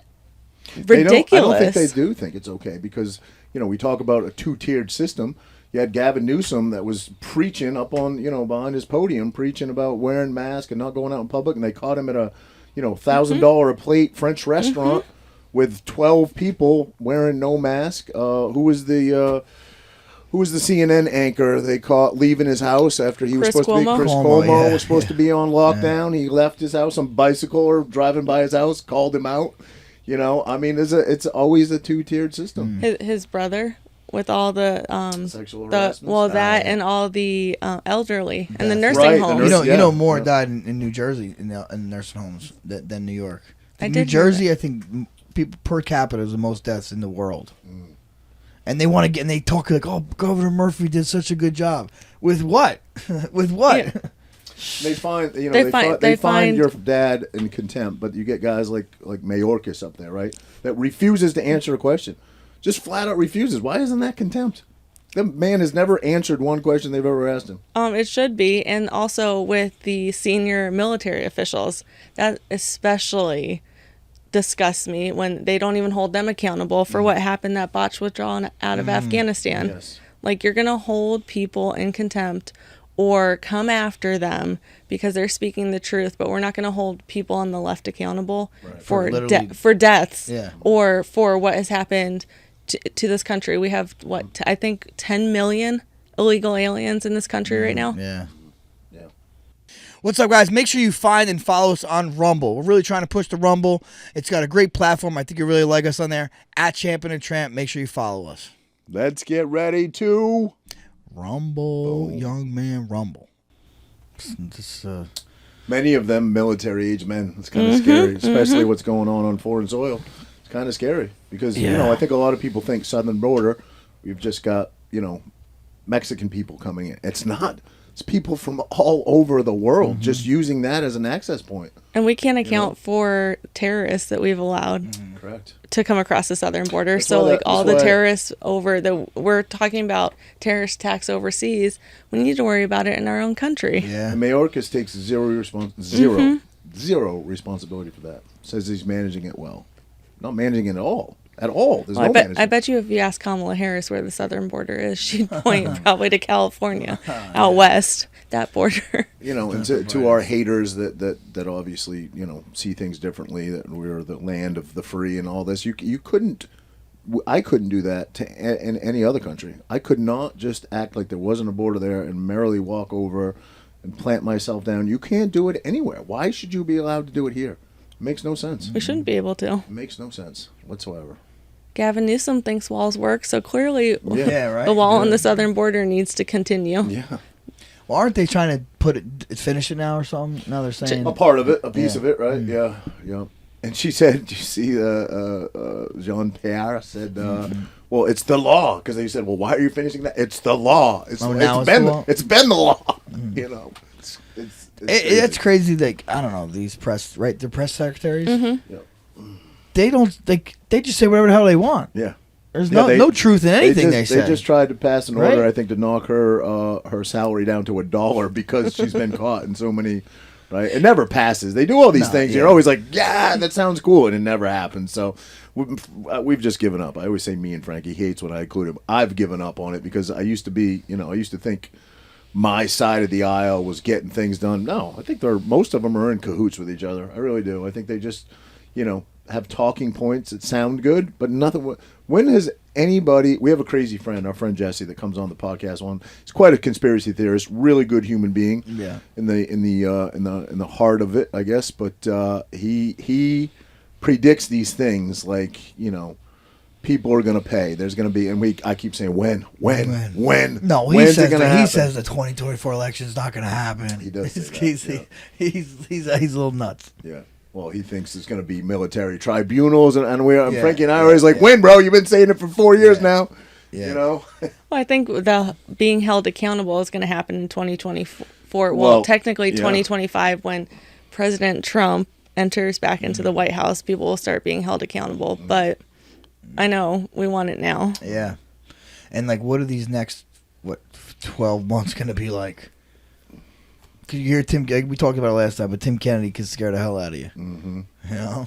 I ridiculous. don't think they do think it's okay because, we talk about a two-tiered system. You had Gavin Newsom that was preaching up on, behind his podium, preaching about wearing masks and not going out in public, and they caught him at a, $1,000 a plate French restaurant with 12 people wearing no mask. Who was the CNN anchor they caught leaving his house after he was Chris supposed to be? Cuomo? Chris Cuomo, Cuomo yeah, was supposed to be on lockdown. He left his house on bicycle or driving by his house, called him out. I mean, it's always a two-tiered system. His brother with all the Sexual harassment. and all the elderly and the Death. nursing Right, the homes. nurse- More yeah. died in New Jersey in nursing homes than New York. I New did hear Jersey, I think people per capita is the most deaths in the world. And they want to get, and they talk like, "Oh, Governor Murphy did such a good job." With what? With what? Yeah. They find They find your dad in contempt, but you get guys like Mayorkas up there, right? That refuses to answer a question, just flat out refuses. Why isn't that contempt? The man has never answered one question they've ever asked him. It should be, and also with the senior military officials, that especially disgusts me when they don't even hold them accountable for what happened, that botched withdrawal out of Afghanistan. Yes. Like you're gonna hold people in contempt or come after them because they're speaking the truth, but we're not going to hold people on the left accountable for literally- for deaths Yeah. or for what has happened to this country. We have I think 10 million illegal aliens in this country right now. Yeah. Yeah. What's up, guys? Make sure you find and follow us on Rumble. We're really trying to push the Rumble. It's got a great platform. I think you really like us on there. At Champion and Tramp. Make sure you follow us. Let's get ready to Rumble, young man, Rumble. Many of them military-age men. It's kind of scary, especially what's going on foreign soil. It's kind of scary because, I think a lot of people think southern border, we've just got, Mexican people coming in. It's not. It's people from all over the world just using that as an access point. And we can't account for terrorists that we've allowed Correct. to come across the southern border. That's So, why like, that- all that's the why- terrorists we're talking about terrorist attacks overseas. We need to worry about it in our own country. Yeah. And Mayorkas takes zero responsibility for that. Says he's managing it well. Not managing it at all. At all. There's no management. I bet you if you ask Kamala Harris where the southern border is, she'd point probably to California, out west, that border. And to our haters that obviously, see things differently, that we're the land of the free and all this, I couldn't do that in any other country. I could not just act like there wasn't a border there and merrily walk over and plant myself down. You can't do it anywhere. Why should you be allowed to do it here? It makes no sense. We shouldn't be able to. It makes no sense whatsoever. Gavin Newsom thinks walls work, so clearly right. the wall on the southern border needs to continue. Yeah. Well, aren't they trying to finish it now or something? Now they're saying A part of it, a piece of it, right? Yeah. And she said, "Do you see?" Jean-Pierre said, "Well, it's the law." Because they said, "Well, why are you finishing that?" It's the law. Now it's the law? It's been the law. It's crazy. Like, I don't know, these press, right? The press secretaries. Yeah. They don't. They just say whatever the hell they want. Yeah. There's no truth in anything they say. They just tried to pass an Right? order, I think, to knock her salary down to $1 because she's been caught in so many. Right, it never passes. They do all these things. yeah. You're always like, "Yeah, that sounds cool," and it never happens. So we've just given up. I always say me and Frankie hates when I include him. I've given up on it because I used to think my side of the aisle was getting things done. No, I think most of them are in cahoots with each other. I really do. I think they just, have talking points that sound good, but nothing. When has anybody? We have a crazy friend, our friend Jesse, that comes on the podcast. He's quite a conspiracy theorist, really good human being. Yeah. In the heart of it, I guess. But he predicts these things like people are going to pay. There's going to be, and I keep saying when. No, when's it gonna happen? he says the 2024 election is not going to happen. He does say that, He's a little nuts. Yeah. Well, he thinks it's going to be military tribunals, and Yeah, Frankie and I are always like, when, bro? You've been saying it for 4 years now. Yeah. Well, I think the being held accountable is going to happen in 2024. Well, technically yeah. 2025 when President Trump enters back into the White House, people will start being held accountable. But I know we want it now. Yeah. And like, what are these next 12 months going to be like? Cause you hear we talked about it last time, but Tim Kennedy could scare the hell out of you. Mm-hmm.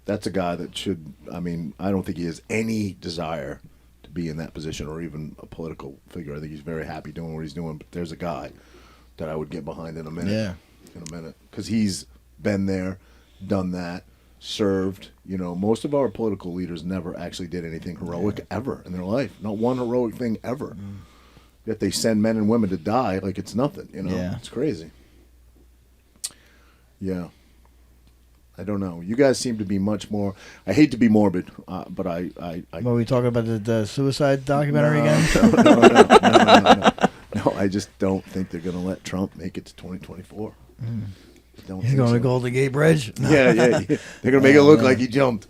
That's a guy that should. I mean, I don't think he has any desire to be in that position or even a political figure. I think he's very happy doing what he's doing. But there's a guy that I would get behind in a minute. Yeah. In a minute, because he's been there, done that, served. Most of our political leaders never actually did anything heroic ever in their life. Not one heroic thing ever. Yet they send men and women to die like it's nothing. Yeah. It's crazy. Yeah. I don't know. You guys seem to be much more. I hate to be morbid, but I What are we talking about, the suicide documentary again? No, I just don't think they're going to let Trump make it to 2024. Don't He's think going so. to Golden Gate Bridge. No. Yeah. They're going to make it look like he jumped.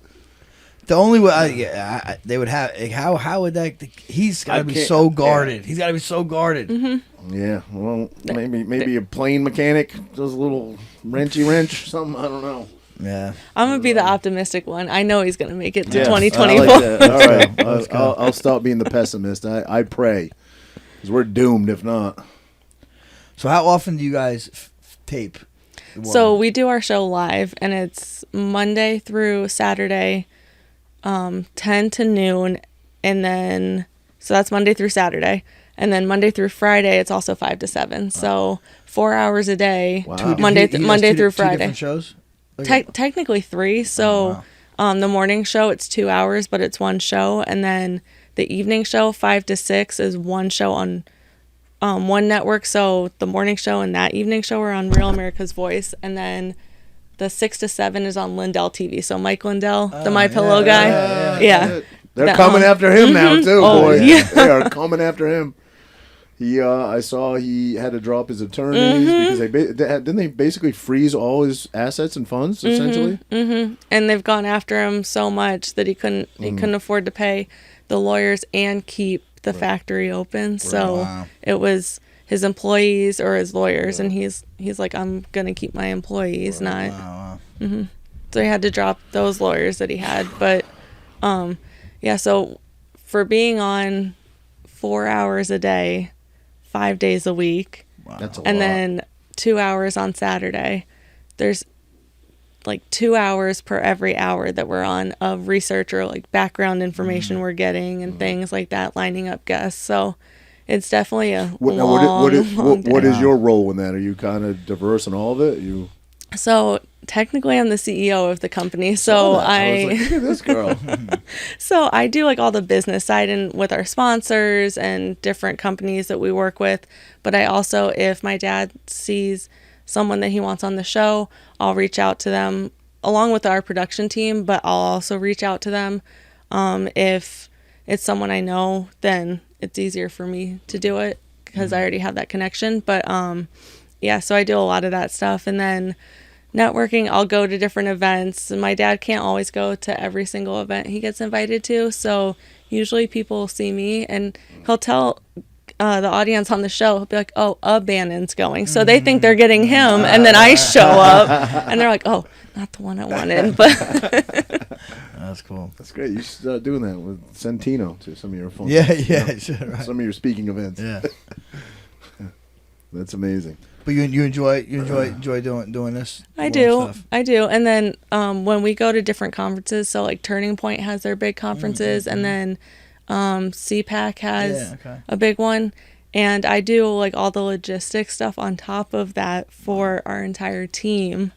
The only way they would have how would that? He's got to be so guarded. He's got to be so guarded. Mm-hmm. Yeah. Well, maybe a plane mechanic does a little wrench or something. I don't know. Yeah. I'm going to be the optimistic one. I know he's going to make it to Yeah, 2024. I like that. All right. I'll stop being the pessimist. I pray. Because we're doomed if not. So how often do you guys tape? So we do our show live, and it's Monday through Saturday, 10 to noon, and then so that's Monday through Saturday, and then Monday through Friday it's also 5 to 7. So 4 hours a day, Wow. Monday through Two Friday. different shows. Technically 3. So the morning show it's 2 hours, but it's one show, and then the evening show 5 to 6 is one show on one network. So the morning show and that evening show are on Real America's Voice, and then the 6 to 7 is on Lindell TV. So Mike Lindell, the My Pillow guy. Yeah. They're coming after him now too, Oh, boy. yeah. They are coming after him. I saw he had to drop his attorneys because didn't they basically freeze all his assets and funds essentially? And they've gone after him so much that he couldn't afford to pay the lawyers and keep the factory open. So it was his employees or his lawyers, and he's like, I'm gonna keep my employees, not. So he had to drop those lawyers that he had, but yeah. So for being on 4 hours a day, 5 days a week, That's a lot. and then 2 hours on Saturday, there's like 2 hours per every hour that we're on of research or like background information we're getting and things like that, lining up guests. So it's definitely a long day. What is your role in that? Are you kind of diverse in all of it? So technically I'm the CEO of the company. So was like, look at this girl. So I do like all the business side and with our sponsors and different companies that we work with. But I also, if my dad sees someone that he wants on the show, I'll reach out to them along with our production team, but I'll also reach out to them. If it's someone I know, then it's easier for me to do it because I already have that connection. But yeah, so I do a lot of that stuff. And then networking, I'll go to different events. My dad can't always go to every single event he gets invited to. So usually people see me and he'll tell the audience on the show, he'll be like, oh, Bannon's going. So they think they're getting him. And then I show up and they're like, oh, not the one I wanted. But That's cool. That's great. You should start doing that with Centino to some of your phone. Yeah, right. Some of your speaking events. Yeah. That's amazing. But you enjoy doing this? I do. And then when we go to different conferences, so like Turning Point has their big conferences, and then CPAC has a big one. And I do like all the logistics stuff on top of that for our entire team.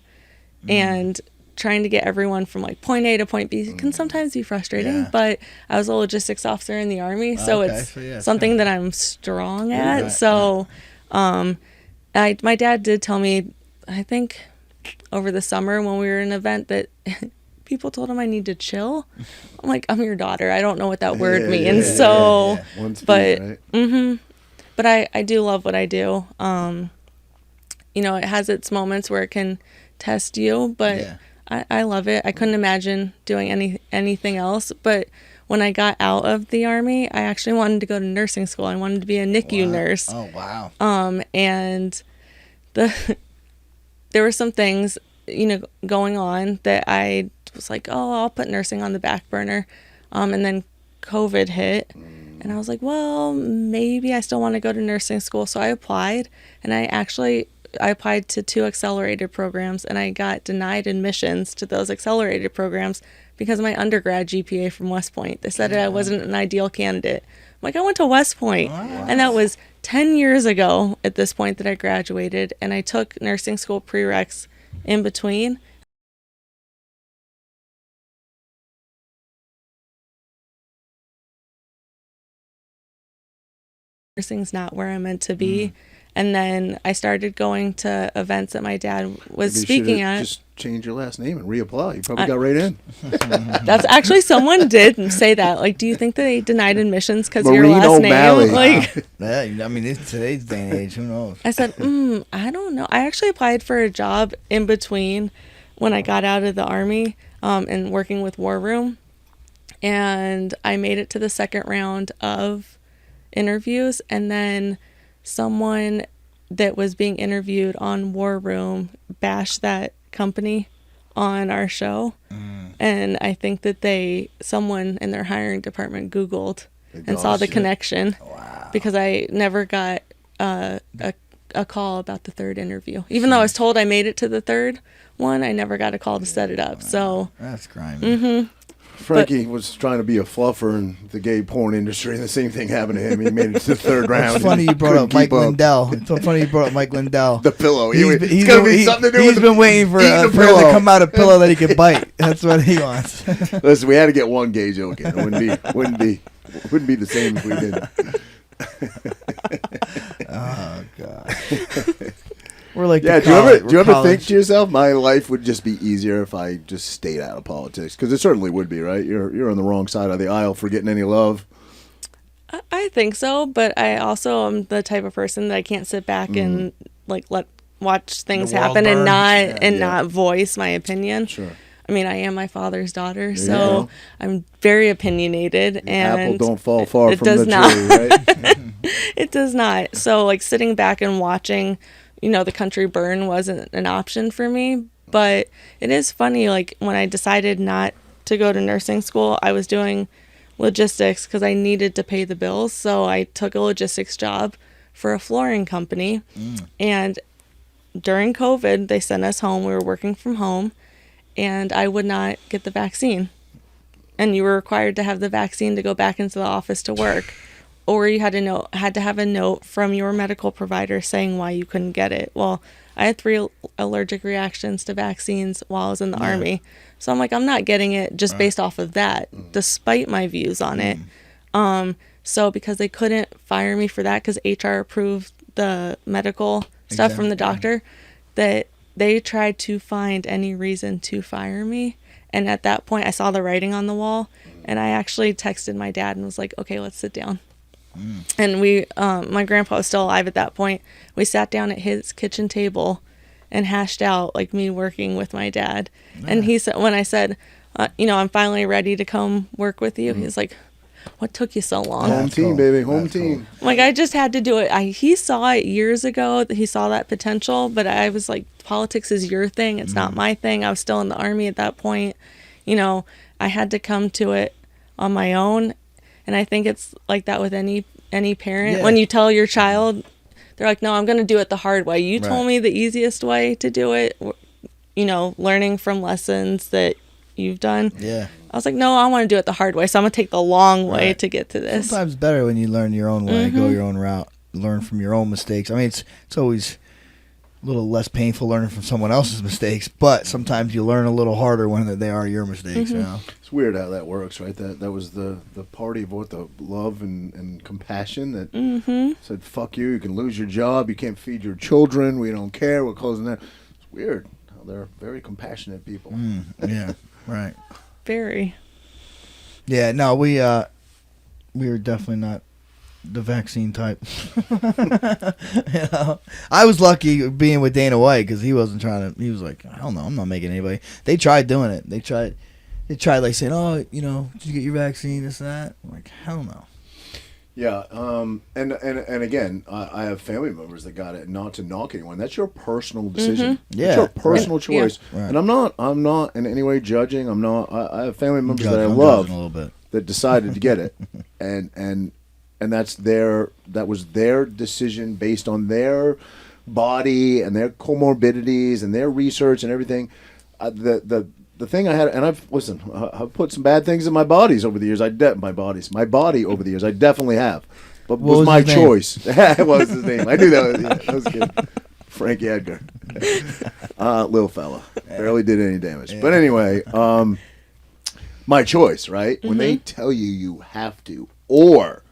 And trying to get everyone from like point A to point B can sometimes be frustrating, but I was a logistics officer in the Army, so it's something that I'm strong at. So my dad did tell me, I think over the summer when we were in an event, that people told him I need to chill. I'm like, I'm your daughter. I don't know what that word means. One speed, but right? But I do love what I do. You know, it has its moments where it can test you, but I love it. I couldn't imagine doing anything else. But when I got out of the Army, I actually wanted to go to nursing school. I wanted to be a NICU nurse. Oh, wow. And there were some things, you know, going on that I was like, oh, I'll put nursing on the back burner. And then COVID hit. And I was like, well, maybe I still want to go to nursing school. So I applied, and I applied to 2 accelerated programs, and I got denied admissions to those accelerated programs because of my undergrad GPA from West Point. They said that I wasn't an ideal candidate. I'm like, I went to West Point, and that was 10 years ago at this point that I graduated, and I took nursing school prereqs in between. Nursing's not where I'm meant to be. And then I started going to events that my dad was speaking at. Just change your last name and reapply. You probably got right in. That's actually, someone did say that. Like, do you think that they denied admissions because of your Maureen last O'Malley. name? Like, Yeah, I mean, it's today's day and age. Who knows? I said, I don't know. I actually applied for a job in between when I got out of the Army and working with War Room. And I made it to the second round of interviews, and then someone that was being interviewed on War Room bashed that company on our show. And I think that someone in their hiring department Googled and saw the connection. Wow. Because I never got a call about the third interview. Even though I was told I made it to the third one, I never got a call to set it up. So That's grimy. Frankie was trying to be a fluffer in the gay porn industry, and the same thing happened to him. He made it to the third round. It's funny you brought up Mike Lindell. It's so funny you brought up Mike Lindell. The pillow. He's going to be something to do with been waiting for eating him the pillow. to come out a pillow that he could bite. That's what he wants. Listen, we had to get one gay joke in. It wouldn't be the same if we didn't. Oh God. We're like Yeah, the do you ever college. think to yourself, my life would just be easier if I just stayed out of politics? Because it certainly would be, right? You're on the wrong side of the aisle for getting any love. I think so, but I also am the type of person that I can't sit back and like watch things The world happen and burn. not Yeah. not voice my opinion. Sure. I mean, I am my father's daughter, you so go. I'm very opinionated, and Apple don't fall far it from does the not. tree, right? It does not. So like sitting back and watching, the country burn wasn't an option for me. But it is funny, like when I decided not to go to nursing school, I was doing logistics because I needed to pay the bills. So I took a logistics job for a flooring company. And during COVID, they sent us home. We were working from home, and I would not get the vaccine. And you were required to have the vaccine to go back into the office to work. Or you had to have a note from your medical provider saying why you couldn't get it. Well, I had 3 allergic reactions to vaccines while I was in the Army. So I'm like, I'm not getting it just based off of that, despite my views on it. So because they couldn't fire me for that because HR approved the medical stuff from the doctor, that they tried to find any reason to fire me. And at that point, I saw the writing on the wall, and I actually texted my dad and was like, okay, let's sit down. And my grandpa was still alive at that point. We sat down at his kitchen table and hashed out like me working with my dad. And he said, when I said, I'm finally ready to come work with you, he's like, what took you so long? Home team, baby. Home team. Like, I just had to do it. He saw it years ago that he saw that potential, but I was like, politics is your thing. It's not my thing. I was still in the Army at that point. I had to come to it on my own. And I think it's like that with any parent. Yeah. When you tell your child, they're like, no, I'm going to do it the hard way. You told me the easiest way to do it, learning from lessons that you've done. Yeah. I was like, no, I want to do it the hard way. So I'm going to take the long way to get to this. Sometimes better when you learn your own way, go your own route, learn from your own mistakes. I mean, it's always a little less painful learning from someone else's mistakes, but sometimes you learn a little harder when they are your mistakes. It's weird how that works, right? That was the party of what, the love and compassion that said, fuck you, you can lose your job, you can't feed your children, we don't care, we're closing that. It's weird how they're very compassionate people. Yeah, right. Very. Yeah, no, we were definitely not the vaccine type. I was lucky being with Dana White because he wasn't trying to. He was like, hell no, I'm not making anybody. They tried doing it. They tried like saying, oh, did you get your vaccine? This and that. I'm like, hell no. Yeah, and again, I have family members that got it. Not to knock anyone, that's your personal decision. Yeah, it's your personal choice. Right. And I'm not in any way judging. I have family members that I I'm love judging a little bit. that decided to get it, and that was their decision based on their body and their comorbidities and their research and everything. The thing I had, and I've put some bad things in my bodies over the years. My body over the years. I definitely have, but What was my his name? choice. What was his name? I knew that was, that was good. Frankie Edgar, little fella, barely did any damage. But anyway, my choice, right? When they tell you have to, or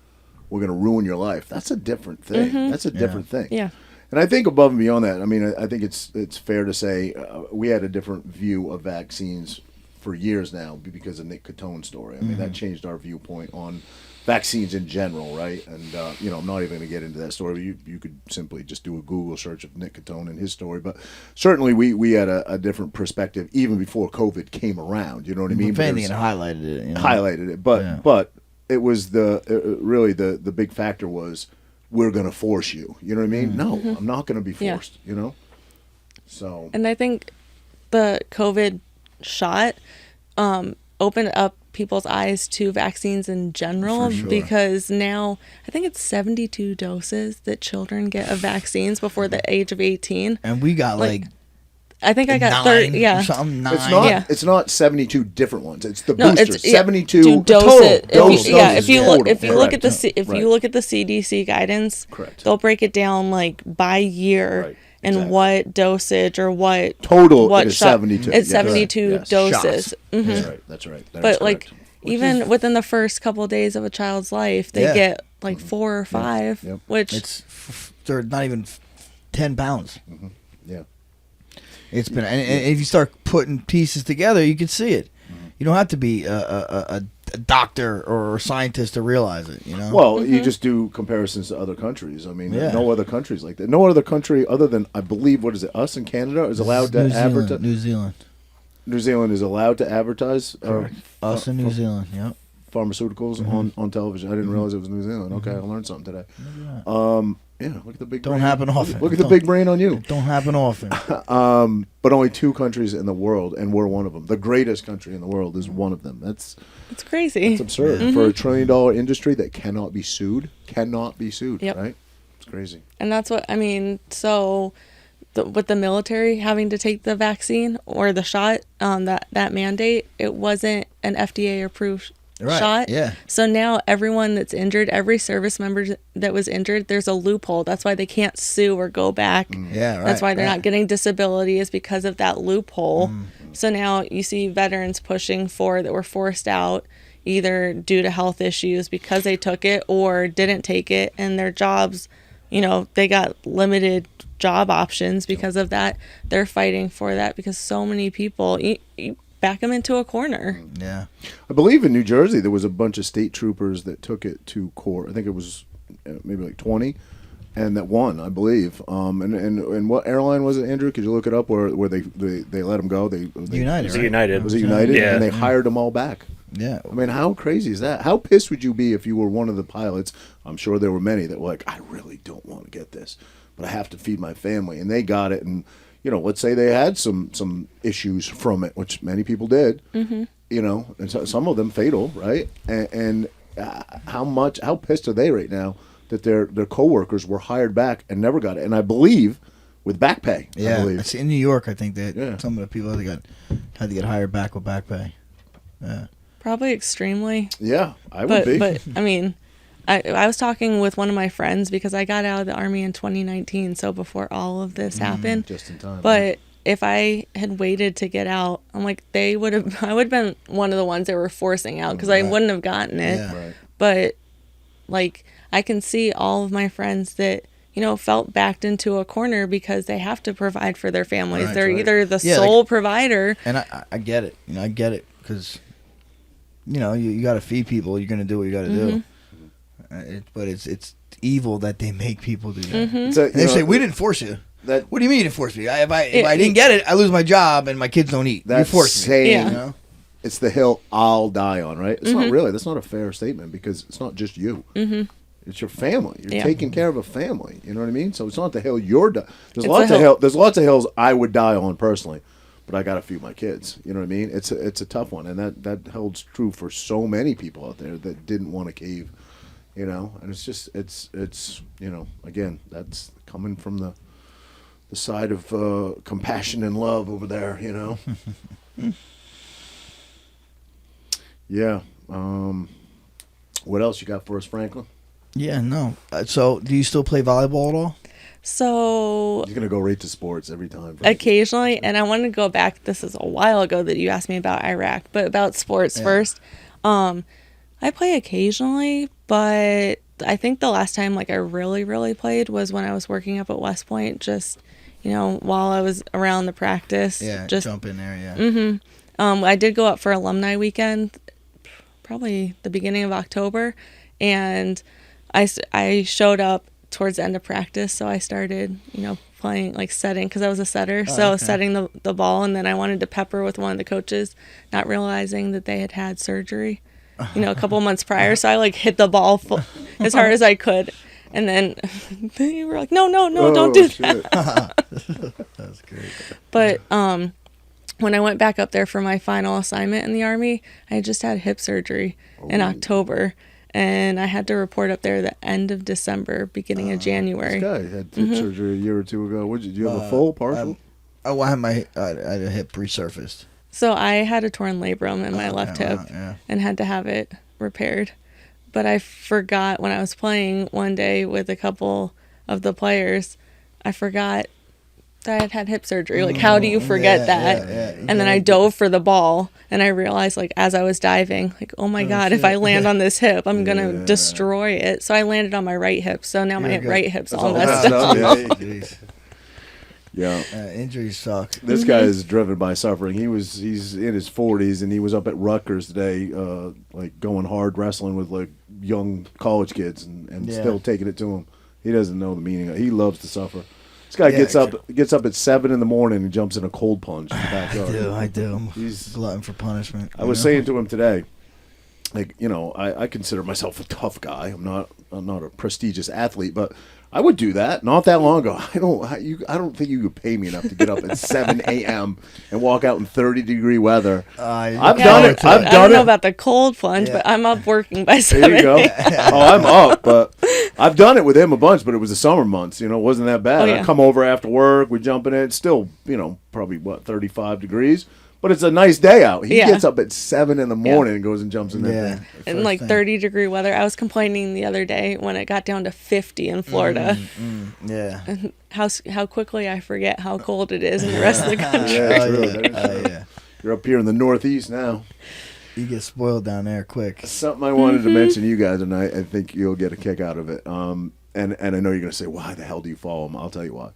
we're going to ruin your life, that's a different thing. That's a different thing. Yeah. And I think above and beyond that, I mean, I think it's fair to say we had a different view of vaccines for years now because of Nick Catone's story. I mean, that changed our viewpoint on vaccines in general, right? And, I'm not even going to get into that story. You could simply just do a Google search of Nick Catone and his story. But certainly we had a different perspective even before COVID came around. You know what I mean? Fanny and highlighted it. Highlighted it. But it was really the big factor was, we're going to force you. You know what I mean? No, I'm not going to be forced, So. And I think the COVID shot opened up people's eyes to vaccines in general For sure. because now I think it's 72 doses that children get of vaccines before the age of 18. And we got like I think I got 9 30. Yeah. or something, 9. It's not. Yeah. It's not 72 different ones. It's the No, boosters. it's 72 to dose total. it. Doses. If you look Correct. at Right. you look at the CDC guidance, Correct. they'll break it down like by year Right. and Exactly. what dosage or what Total what is shot. 72. It's Yes. 72 Yes. doses. Shots. That's right. That's right. That is But like correct. even within the first couple of days of a child's life, they Yeah. get like 4 or 5, Yep. which It's they're not even 10 pounds. Yeah. It's been, and if you start putting pieces together, you can see it. You don't have to be a doctor or a scientist to realize it, you know? Well, you just do comparisons to other countries. I mean, Yeah. no other countries like that. No other country other than, I believe, what is it, us and Canada is allowed to advertise. New Zealand. New Zealand is allowed to advertise Us in New Zealand, yep. pharmaceuticals on television. I didn't realize it was New Zealand. Okay, I learned something today. Yeah, look at the big Don't brain. happen often. Look at the big brain on you. Don't happen often. But only 2 countries in the world, and we're one of them. The greatest country in the world is one of them. That's crazy. It's absurd for a $1 trillion industry that cannot be sued. Cannot be sued. Yep. Right? It's crazy. And that's what I mean. So, with the military having to take the vaccine or the shot, that mandate, it wasn't an FDA approved shot. Yeah. So now everyone that's injured, every service member that was injured, there's a loophole. That's why they can't sue or go back. Yeah, right. That's why they're right. not getting disability, is because of that loophole. So now you see veterans pushing for that were forced out either due to health issues because they took it or didn't take it, and their jobs, they got limited job options because of that. They're fighting for that because so many people, you back them into a corner. Yeah. I believe in New Jersey there was a bunch of state troopers that took it to court. I think it was maybe like 20, and that won, I believe. And what airline was it, Andrew? Could you look it up? Where they let them go? They United. Was it right? United? Was it United? Yeah. And they hired them all back. Yeah. I mean, how crazy is that? How pissed would you be if you were one of the pilots? I'm sure there were many that were like, I really don't want to get this, but I have to feed my family, and they got it. And let's say they had some issues from it, which many people did. And so, some of them fatal, right? And how pissed are they right now that their coworkers were hired back and never got it? And I believe with back pay. Yeah. I believe. It's in New York, I think that some of the people had to get hired back with back pay. Yeah. Probably extremely. Yeah, I would be. But I mean, I was talking with one of my friends because I got out of the Army in 2019, so before all of this happened. Just in time. But if I had waited to get out, I'm like, I would have been one of the ones that were forcing out because I wouldn't have gotten it. Yeah. Right. But like, I can see all of my friends that felt backed into a corner because they have to provide for their families. Right, They're right. either the Yeah, sole provider. And I get it. I get it because, you got to feed people. You're going to do what you got to do. But it's evil that they make people do that. It's a- And they say, we didn't force you. What do you mean you didn't force me? If I didn't get it, I lose my job and my kids don't eat. You That's forced me. saying Yeah. it's the hill I'll die on, right? It's not really. That's not a fair statement because it's not just you. It's your family. You're taking care of a family. You know what I mean? So it's not the hill you're dying. There's lots of hills I would die on personally, but I got to feed my kids. You know what I mean? It's a tough one, and that holds true for so many people out there that didn't want to cave. And it's just it's again, that's coming from the side of compassion and love over there. Yeah. What else you got for us, Franklin? Yeah, no. So, do you still play volleyball at all? So He's gonna go right to sports every time. occasionally, and I want to go back. This is a while ago that you asked me about Iraq, but about sports first. I play occasionally, but I think the last time I really, really played was when I was working up at West Point. Just while I was around the practice. Yeah, just jump in there. Yeah. I did go up for alumni weekend, probably the beginning of October, and I showed up towards the end of practice, so I started, playing, setting, because I was a setter, setting the ball, and then I wanted to pepper with one of the coaches, not realizing that they had surgery, a couple months prior, so I, hit the ball as hard as I could, and then they were like, no, don't do that. That's great. But when I went back up there for my final assignment in the Army, I just had hip surgery in October. And I had to report up there the end of December, beginning of January. This guy had hip surgery a year or two ago. Do you have a full, partial? I had I had a hip resurfaced. So I had a torn labrum in my left hip and had to have it repaired. But I forgot when I was playing one day with a couple of the players, I forgot I had hip surgery. Like, how do you forget that? And then I dove for the ball, and I realized, like, as I was diving, like, oh my God, if I land on this hip, I'm gonna destroy it. So I landed on my right hip. So now my right hip's all messed up. Yeah. Injuries suck. This guy is driven by suffering. He's in his 40s, and he was up at Rutgers today, like going hard wrestling with like young college kids, and still taking it to him. He doesn't know the meaning of it. He loves to suffer. This guy gets up at 7 in the morning and jumps in a cold plunge in the backyard. I do. He's glutton for punishment. I was saying to him today, like, you know, I consider myself a tough guy. I'm not a prestigious athlete, but I would do that not that long ago. I don't think you could pay me enough to get up at 7 a.m. and walk out in 30-degree weather. I've done it. I don't know about the cold plunge, but I'm up working by 7. There you go. I'm up, but I've done it with him a bunch, but it was the summer months. You know, it wasn't that bad. I come over after work, we jump in it. It's still, you know, probably 35 degrees. But it's a nice day out. He gets up at 7 in the morning and goes and jumps in there. In like 30-degree weather. I was complaining the other day when it got down to 50 in Florida. And how quickly I forget how cold it is in the rest of the country. True. You're up here in the Northeast now. You get spoiled down there quick. Something I wanted to mention to you guys, and I think you'll get a kick out of it. And I know you're going to say, why the hell do you follow him? I'll tell you why.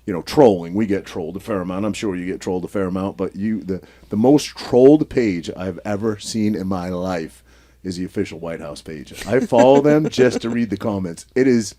You know, trolling. We get trolled a fair amount. I'm sure you get trolled a fair amount. But the most trolled page I've ever seen in my life is the official White House page. I follow them just to read the comments. It is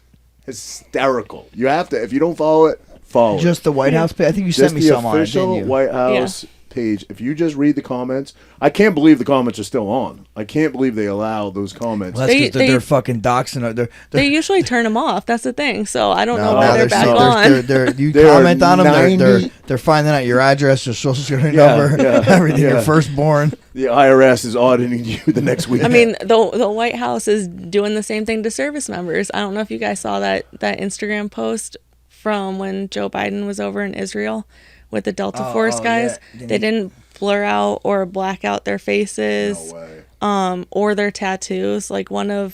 hysterical. You have to, if you don't follow it, follow just the White House page? I think you sent me some on it, didn't you? Just the official White House page. If you just read the comments, I can't believe the comments are still on. I can't believe they allow those comments. Well, that's because they're fucking doxing. They usually turn them off. That's the thing. So I don't know why they're back on. You comment on them, they're finding out your address, your social security number, everything, your firstborn. The IRS is auditing you the next week. I mean, the White House is doing the same thing to service members. I don't know if you guys saw that Instagram post from when Joe Biden was over in Israel with the Delta Force guys. They didn't blur out or black out their faces, or their tattoos. Like a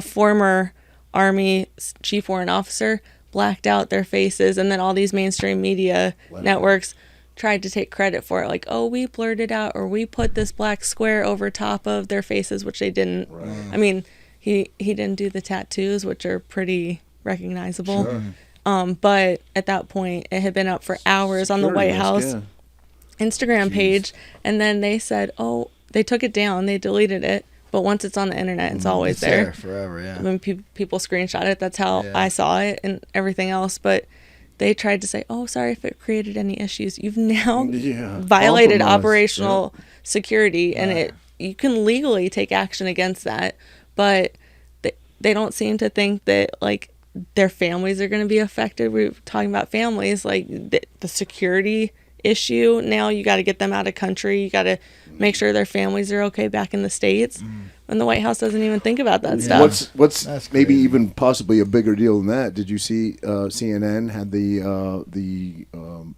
former Army chief warrant officer blacked out their faces, and then all these mainstream media networks tried to take credit for it. Like, oh, we blurred it out, or we put this black square over top of their faces, which they didn't. Right. I mean, he didn't do the tattoos, which are pretty recognizable. Sure. But at that point, it had been up for hours on the White House Instagram page, and then they said, oh, they took it down, they deleted it, but once it's on the internet, it's always there forever. Yeah, when people screenshot it, that's how I saw it, and everything else. But they tried to say, oh, sorry if it created any issues. You've now violated operational security, and you can legally take action against that, but they don't seem to think that, like, their families are going to be affected. We're talking about families, like the security issue. Now you got to get them out of country. You got to make sure their families are okay back in the States. And the White House doesn't even think about that stuff. What's maybe even possibly a bigger deal than that? Did you see CNN had the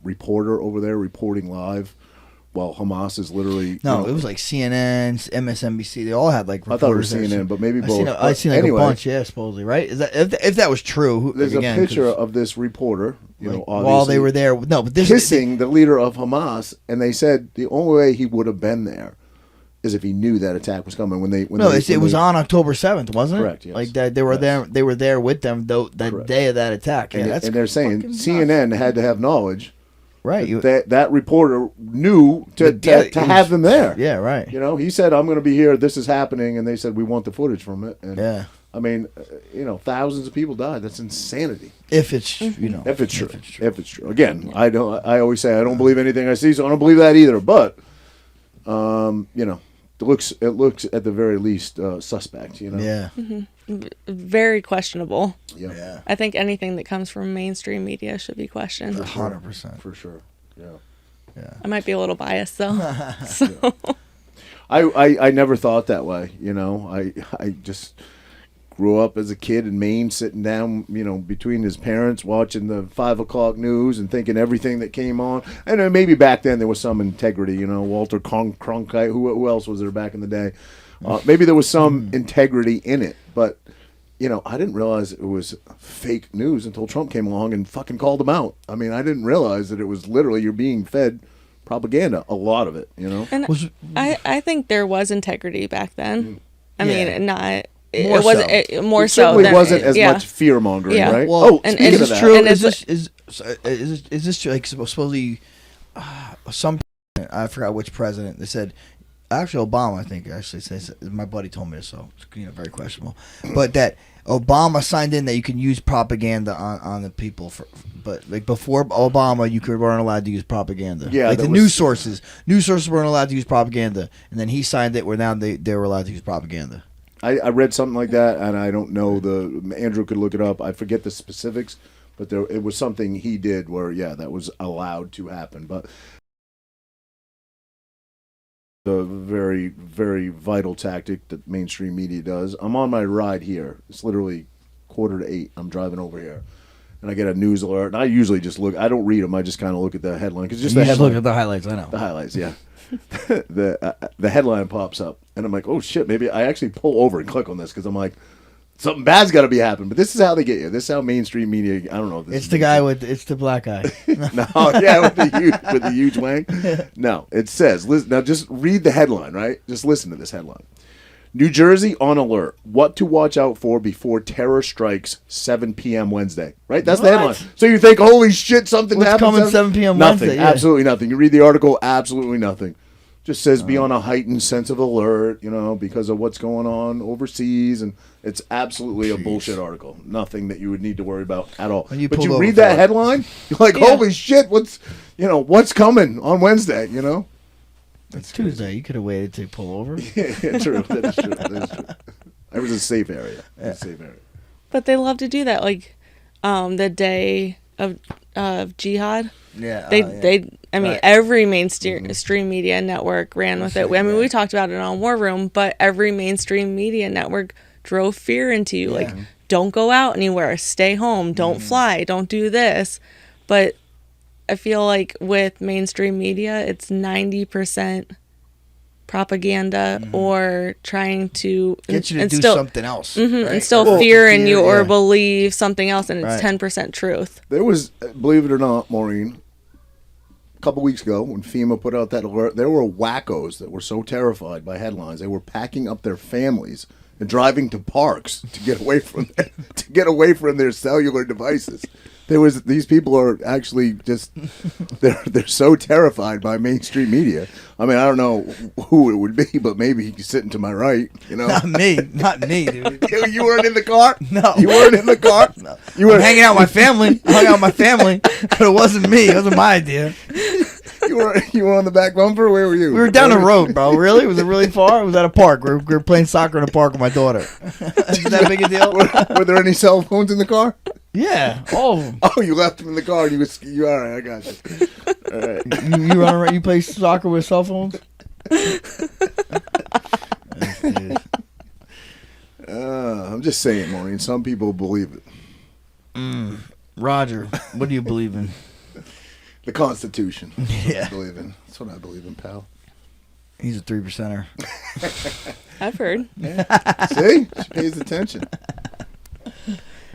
reporter over there reporting live? Well, Hamas is literally... No, it was like CNN, MSNBC. They all had like I reporters. thought it was CNN, but maybe both. I've seen like a bunch, supposedly, right? Is that if that was true? There's a picture of this reporter, obviously, while they were there. No, but kissing the leader of Hamas, and they said the only way he would have been there is if he knew that attack was coming. It was on October 7th, wasn't it? Correct. Yes. Like that, they were there. They were there with them that day of that attack. And they're saying CNN had to have knowledge. Right, that reporter knew to have them there. Yeah, right. You know, he said, "I'm going to be here. This is happening," and they said, "We want the footage from it." And I mean, thousands of people died. That's insanity. If it's if it's true. Again, I always say I don't believe anything I see, so I don't believe that either. But it looks at the very least suspect. Yeah. Mm-hmm. Very questionable. Yeah. I think anything that comes from mainstream media should be questioned. 100%. For sure. Yeah. I might be a little biased though. So. I never thought that way. I just grew up as a kid in Maine, sitting down, between his parents, watching the 5 o'clock news and thinking everything that came on. And then maybe back then there was some integrity. Walter Cronkite. Who else was there back in the day? Maybe there was some integrity in it, but I didn't realize it was fake news until Trump came along and fucking called them out. I mean, I didn't realize that it was literally you're being fed propaganda, a lot of it, And I think there was integrity back then. I mean, not More it wasn't so. more It so certainly than, wasn't as much fear mongering, Yeah. right? Well, and speaking it's of that, true. And Is it's this true? Like supposedly some I forgot which president they said. Actually, Obama, I think, actually says my buddy told me this, so it's very questionable. But that Obama signed in that you can use propaganda on the people, but like before Obama, weren't allowed to use propaganda. Yeah, like that the news sources weren't allowed to use propaganda, and then he signed it where now they were allowed to use propaganda. I read something like that, and I don't know Andrew could look it up. I forget the specifics, but it was something he did where that was allowed to happen. But the very, very vital tactic that mainstream media does. I'm on my ride here. It's literally 7:45. I'm driving over here, and I get a news alert. And I usually just look. I don't read them. I just kind of look at the headline because just the headline. Look at the highlights. I know the highlights. Yeah, the headline pops up, and I'm like, oh shit. Maybe I actually pull over and click on this because I'm like, something bad's got to be happening. But this is how they get you. This is how mainstream media. I don't know. If this it's is the guy it's the black guy. No, with the huge wang. No, it says. Listen, now just read the headline, right? Just listen to this headline. New Jersey on alert. What to watch out for before terror strikes 7 p.m. Wednesday. Right? That's the headline. So you think, holy shit, something What's happened. coming 7 p.m. Nothing. Wednesday? Yeah. Absolutely nothing. You read the article, absolutely nothing. Just says be on a heightened sense of alert, because of what's going on overseas, and it's absolutely a bullshit article. Nothing that you would need to worry about at all. When you But pulled you over read for that it. headline, you're like, holy shit, what's coming on Wednesday? It's Tuesday. You could have waited to pull over. Yeah, true. That is true. That is true. It was a safe area. A safe area. But they love to do that, like the day of jihad. Yeah. I mean, Right. every mainstream media network ran with it. I mean, we talked about it on War Room, but every mainstream media network drove fear into you. Like, don't go out anywhere, stay home, don't fly, don't do this. But I feel like with mainstream media, it's 90% propaganda or trying to Get you to do instill something else. right? Instill Well, fear in you or yeah. believe something else, and it's Right. 10% truth. There was, believe it or not, Maureen, a couple weeks ago when FEMA put out that alert, there were wackos that were so terrified by headlines they were packing up their families and driving to parks to get away from their cellular devices. These people are actually just they're so terrified by mainstream media. I mean, I don't know who it would be, but maybe he's sitting to my right. Not me, dude. You weren't in the car. No. You weren't in the car. No. You were I'm hanging out with my family. I hung out with my family, but it wasn't me. It wasn't my idea. You were on the back bumper. Where were you? We were down the road, bro. Really? Was it really far? It was at a park. We were playing soccer in a park with my daughter. Is that big a deal? Were there any cell phones in the car? Yeah, all of them. Oh, you left them in the car. You all right? I got you. All right. You run around, you play soccer with cell phones? I'm just saying, Maureen. Some people believe it. Roger, what do you believe in? The Constitution. That's what Yeah. I believe in. That's what I believe in, pal. He's a 3%er. I've heard. See, she pays attention.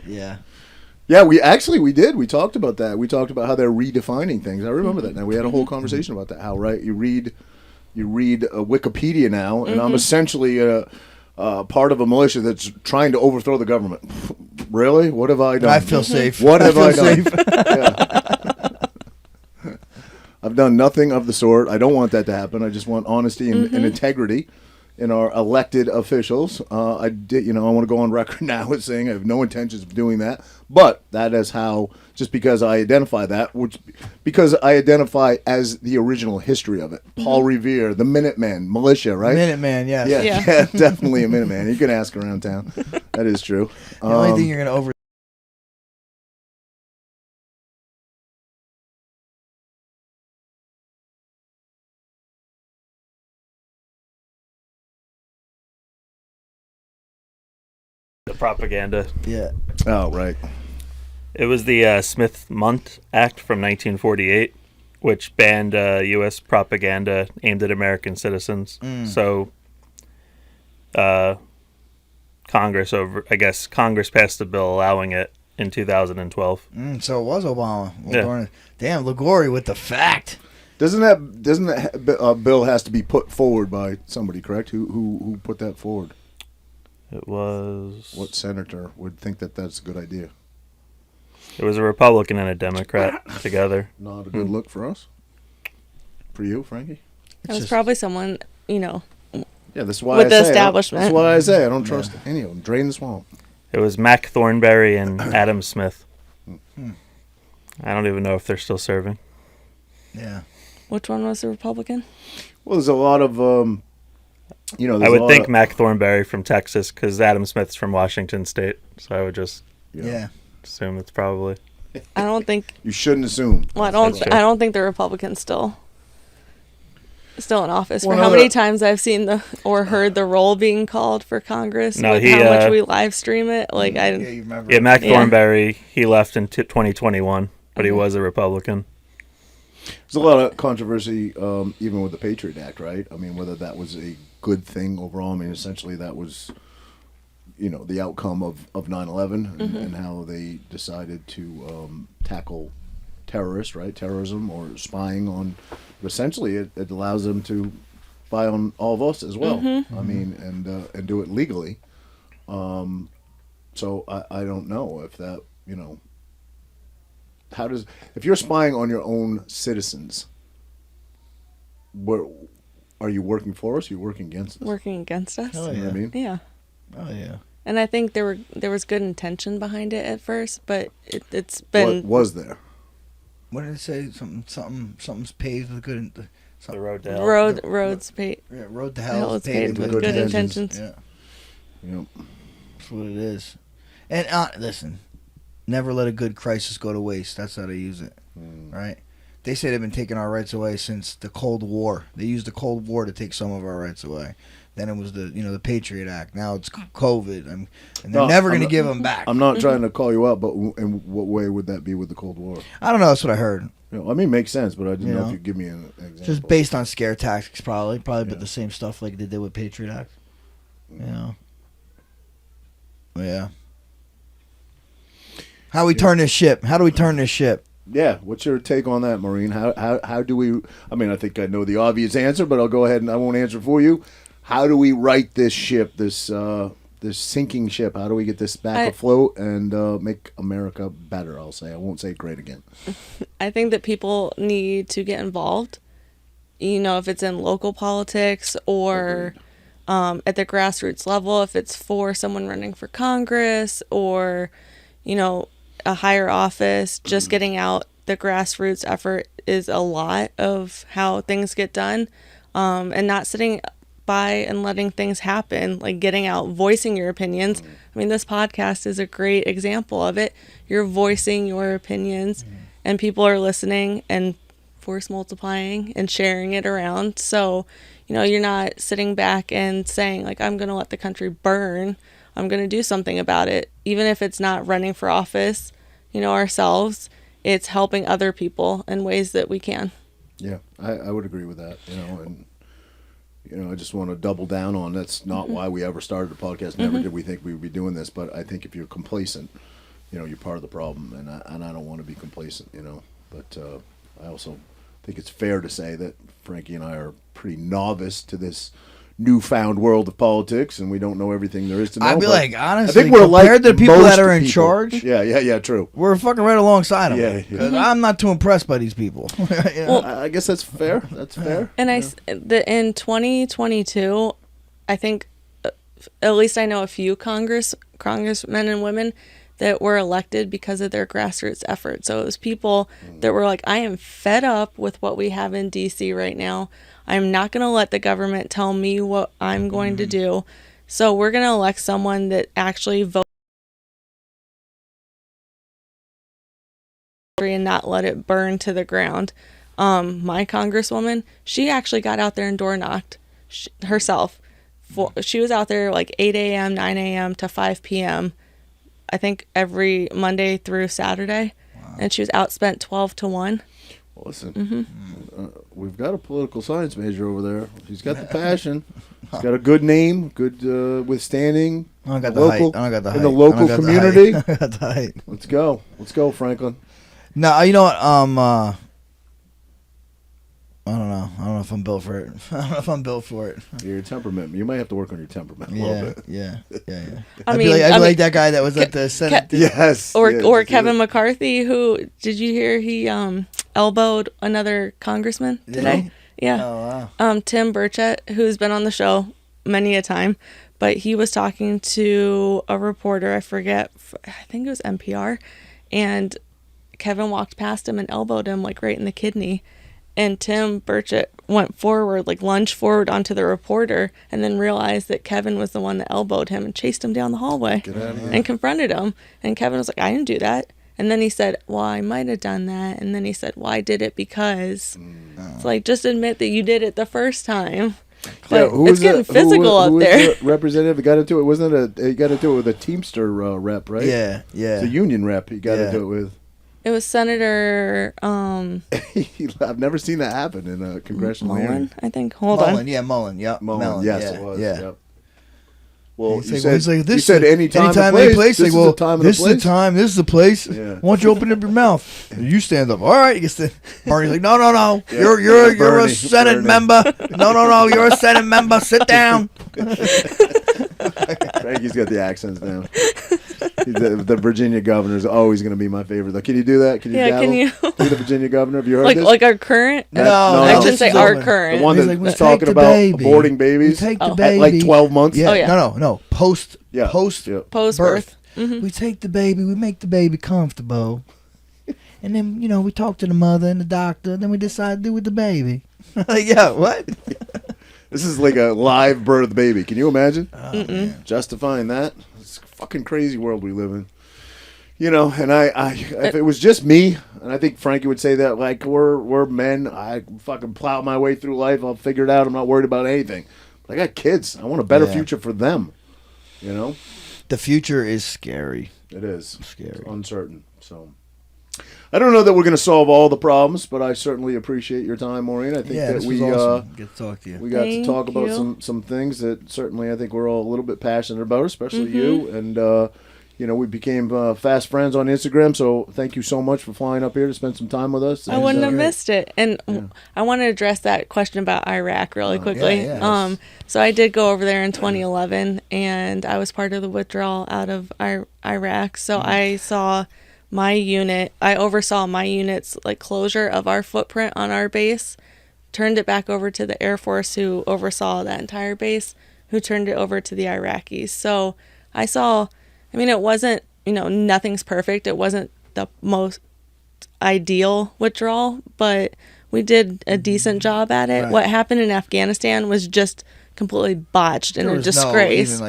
Yeah. Yeah, we did. We talked about that. We talked about how they're redefining things. I remember that now. We had a whole conversation about that. How you read Wikipedia now, and I'm essentially part of a militia that's trying to overthrow the government. Really? What have I done? I feel safe. What have I feel done? Yeah. I've done nothing of the sort. I don't want that to happen. I just want honesty and integrity in our elected officials. I want to go on record now as saying I have no intentions of doing that. But that is how, just because I identify that, because I identify as the original history of it. Paul Revere, the Minutemen, militia, right? Minuteman, yes. Yeah, definitely a Minuteman. You can ask around town. That is true. The only thing you're going to over... The propaganda. Yeah. Oh, right. It was the Smith-Mundt Act from 1948, which banned U.S. propaganda aimed at American citizens. So Congress over. I guess Congress passed a bill allowing it in 2012. So it was Obama. Well, Yeah. Damn, Ligori with the fact. Doesn't that bill has to be put forward by somebody, correct? Who put that forward? It was. What senator would think that that's a good idea? It was a Republican and a Democrat together. Not a good look for us. For you, Frankie? It was probably someone, Yeah, that's why with I the say establishment. That's why I say I don't trust any of them. Drain the swamp. It was Mac Thornberry and Adam Smith. I don't even know if they're still serving. Yeah. Which one was the Republican? Well, there's a lot of there's I a would lot think of, Mac Thornberry from Texas because Adam Smith's from Washington State. So I would just Yeah. assume it's probably. I don't think. you shouldn't assume. Well, I That's true. don't think the Republican's still in office. Well, for how no, many times I've seen or heard the roll being called for Congress, No, with he, how much we live stream it. Like You remember? Yeah, Mac Yeah. Thornberry, he left in 2021, but he was a Republican. There's a lot of controversy, even with the Patriot Act, right? I mean, whether that was a good thing overall. I mean, essentially that was, the outcome of 9/11 and how they decided to tackle terrorists, right? Terrorism or spying on. Essentially, it allows them to spy on all of us as well. I mean, and do it legally. So I don't know if that, if you're spying on your own citizens, are you working for us? Or are you working against us? working against us. Oh, You know what I mean? Yeah. Oh, yeah. And I think there was good intention behind it at first, but it's been What was there? What did it say? Something's paved with good. The road to hell. roads paid. Yeah, road to Hell hell is is paved with good good intentions. intentions. Yeah, Yep. that's what it is. And listen, never let a good crisis go to waste. That's how they use it, right? They say they've been taking our rights away since the Cold War. They used the Cold War to take some of our rights away. Then it was the Patriot Act. Now it's COVID, and they're No, never I'm going to not- give them back. I'm not trying to call you out, but in what way would that be with the Cold War? I don't know. That's what I heard. I mean, it makes sense, but I didn't know if know. you could give me an example. Just based on scare tactics, probably Yeah. but the same stuff like they did with Patriot Act. Yeah. How we turn this ship? How do we turn this ship? Yeah, what's your take on that, Maureen? How do we? I mean, I think I know the obvious answer, but I'll go ahead and I won't answer for you. How do we right this ship, this sinking ship? How do we get this back afloat and make America better? I'll say. I won't say great again. I think that people need to get involved. If it's in local politics or at the grassroots level, if it's for someone running for Congress or, a higher office, just getting out the grassroots effort is a lot of how things get done, and not sitting by and letting things happen, like getting out, voicing your opinions. I mean, this podcast is a great example of it. You're voicing your opinions and people are listening and force multiplying and sharing it around. So, you're not sitting back and saying like, I'm going to let the country burn. I'm going to do something about it. Even if it's not running for office, ourselves, it's helping other people in ways that we can. Yeah, I would agree with that. And I just want to double down on that's not why we ever started the podcast. Never did we think we would be doing this. But I think if you're complacent, you're part of the problem, and I don't want to be complacent. But I also think it's fair to say that Frankie and I are pretty novice to this newfound world of politics, and we don't know everything there is to know. I'd be but like, honestly, I think we're compared to the people most that are in people. charge, Yeah, true. we're fucking right alongside them. Yeah. 'Cause I'm not too impressed by these people. I guess that's fair. That's fair. And in 2022, I think at least I know a few congressmen and women that were elected because of their grassroots efforts. So it was people that were like, I am fed up with what we have in DC right now. I'm not going to let the government tell me what I'm going to do. So we're going to elect someone that actually votes and not let it burn to the ground. My congresswoman, she actually got out there and door knocked herself. She was out there like 8 a.m., 9 a.m. to 5 p.m. I think every Monday through Saturday. Wow. And she was outspent 12-1. Well, listen, we've got a political science major over there. He's got the passion. He's got a good name, good withstanding, I don't got The the local- height. I don't got the height. in the I don't local got the community? height. I got the height. Let's go, Franklin. No, you know what? I don't know. I don't know if I'm built for it. I don't know if I'm built for it. Your temperament. You might have to work on your temperament a little bit. Yeah. I I'd be like that guy that was at the Senate. Yes. Or yes, or yes. Kevin McCarthy, who did you hear he elbowed another congressman today? Yeah. Oh wow. Tim Burchett, who's been on the show many a time, but he was talking to a reporter, I think it was NPR, and Kevin walked past him and elbowed him like right in the kidney. And Tim Burchett went forward, like lunged forward onto the reporter, and then realized that Kevin was the one that elbowed him and chased him down the hallway and confronted him. And Kevin was like, I didn't do that. And then he said, well, I might have done that. And then he said, well, I did it because. It's like, just admit that you did it the first time. But it's getting physical who out there. Was the representative that got into it? Wasn't it he got into it with a Teamster rep, right? Yeah. It's a union rep he got into it with. It was Senator I've never seen that happen in a congressional hearing. Mullen, I think. Hold Mullen. on. Yeah, Mullen. Yep. Mullen, yes, yeah, it was. Yeah. Yep. Well, He's you like, said, he's like, you said anytime, any place. This Like, is well, the time and the this is place. the time. This is the place. Yeah. Why don't you open up your mouth? And you stand up. All right. You can stand. Barney's like, no. Yeah, You're a Bernie, Senate Bernie. member. No. You're a Senate member. Sit down. Frankie's got the accents now. The Virginia governor is always going to be my favorite. Though. Can you do that? Can you? Yeah, dabble? can you? Do the Virginia governor? Have you heard Like this? like our current? No, I no. shouldn't say This our is current. The one He's that like, we was take talking the about baby. aborting babies We take the at baby. like 12 months. Yeah. Oh, yeah. No. Post. Yeah. Post. Yeah. Post birth. We take the baby. We make the baby comfortable. And then, we talk to the mother and the doctor. Then we decide to do with the baby. Like, yeah, what? This is like a live birth baby. Can you imagine? Man. Justifying that? It's a fucking crazy world we live in. And I if it was just me, and I think Frankie would say that, like, we're men. I fucking plow my way through life. I'll figure it out. I'm not worried about anything. But I got kids. I want a better future for them. The future is scary. It is. Scary. It's uncertain. So I don't know that we're going to solve all the problems, but I certainly appreciate your time, Maureen. I think that this we was awesome. Good to talk to you. we got to Thank talk about you. some things that certainly I think we're all a little bit passionate about, especially you. And we became fast friends on Instagram. So thank you so much for flying up here to spend some time with us. I And, wouldn't have great. missed it. And I want to address that question about Iraq really quickly. yeah. So I did go over there in 2011, and I was part of the withdrawal out of Iraq. So I saw I oversaw my unit's like closure of our footprint on our base, turned it back over to the Air Force, who oversaw that entire base, who turned it over to the Iraqis. So I saw, it wasn't, nothing's perfect. It wasn't the most ideal withdrawal, but we did a decent job at it. Right. What happened in Afghanistan was just completely botched and There a was disgrace.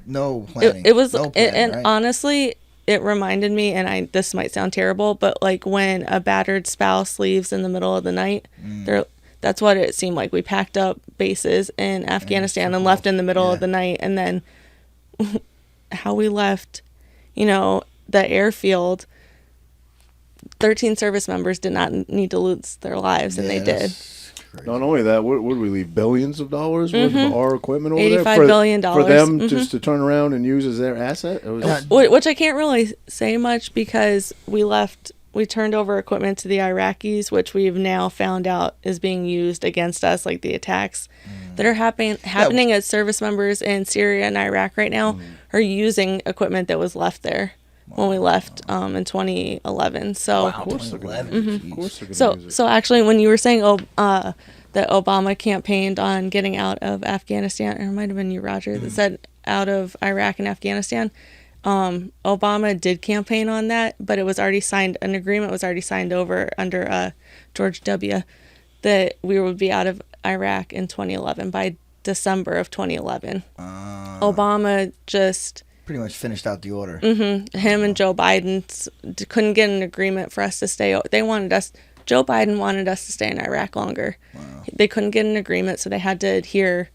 no planning. It was, no planning, and right? honestly, it reminded me, and this might sound terrible, but like when a battered spouse leaves in the middle of the night, that's what it seemed like. We packed up bases in Afghanistan and left in the middle of the night, and then how we left, the airfield. 13 service members did not need to lose their lives, and they did. not only that, what would we leave billions of dollars worth of our equipment over there $85 billion. for them just to turn around and use as their asset? It was, Which I can't really say much because we turned over equipment to the Iraqis, which we've now found out is being used against us, like the attacks that are happening as service members in Syria and Iraq right now are using equipment that was left there when we left in 2011. So, of course they're going to use it. so actually, when you were saying that Obama campaigned on getting out of Afghanistan, or it might have been you, Roger, that said out of Iraq and Afghanistan. Obama did campaign on that, but it was already signed. An agreement was already signed over under George W. that we would be out of Iraq in 2011 by December of 2011. Obama just Pretty much finished out the order. him and Joe Biden couldn't get an agreement for us to stay. Joe Biden wanted us to stay in Iraq longer. They couldn't get an agreement, so they had to adhere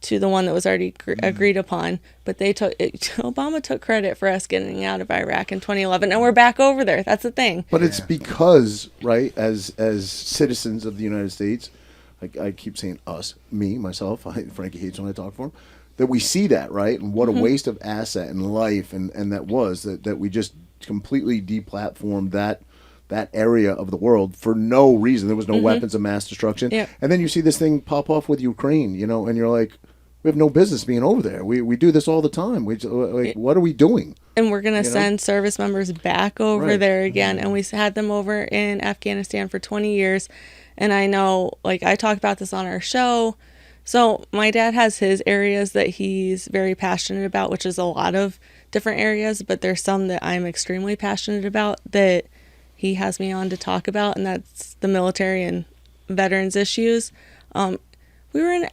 to the one that was already agreed upon. But Obama took credit for us getting out of Iraq in 2011, and we're back over there. That's the thing. But it's because, right, as citizens of the United States, I keep saying us, me, myself. Frankie hates when I talk for him. that we see that, right? And what a waste of asset and life and that was that we just completely deplatformed that area of the world for no reason. There was no weapons of mass destruction. Yep. And then you see this thing pop off with Ukraine, you know, and you're like, we have no business being over there. We do this all the time. What are we doing? And we're going to send service members back over there again. And we had them over in Afghanistan for 20 years. And I know, like, I talk about this on our show. So my dad has his areas that he's very passionate about, which is a lot of different areas. But there's some that I'm extremely passionate about that he has me on to talk about. And that's the military and veterans issues. We were in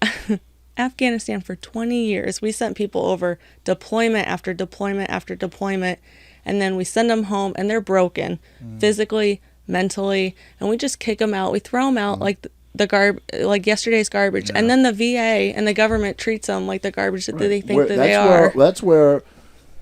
Afghanistan for 20 years. We sent people over deployment after deployment after deployment, and then we send them home and they're broken physically, mentally, and we just kick them out. We throw them out like like yesterday's garbage, and then the VA and the government treats them like the garbage that they think that they are. That's where,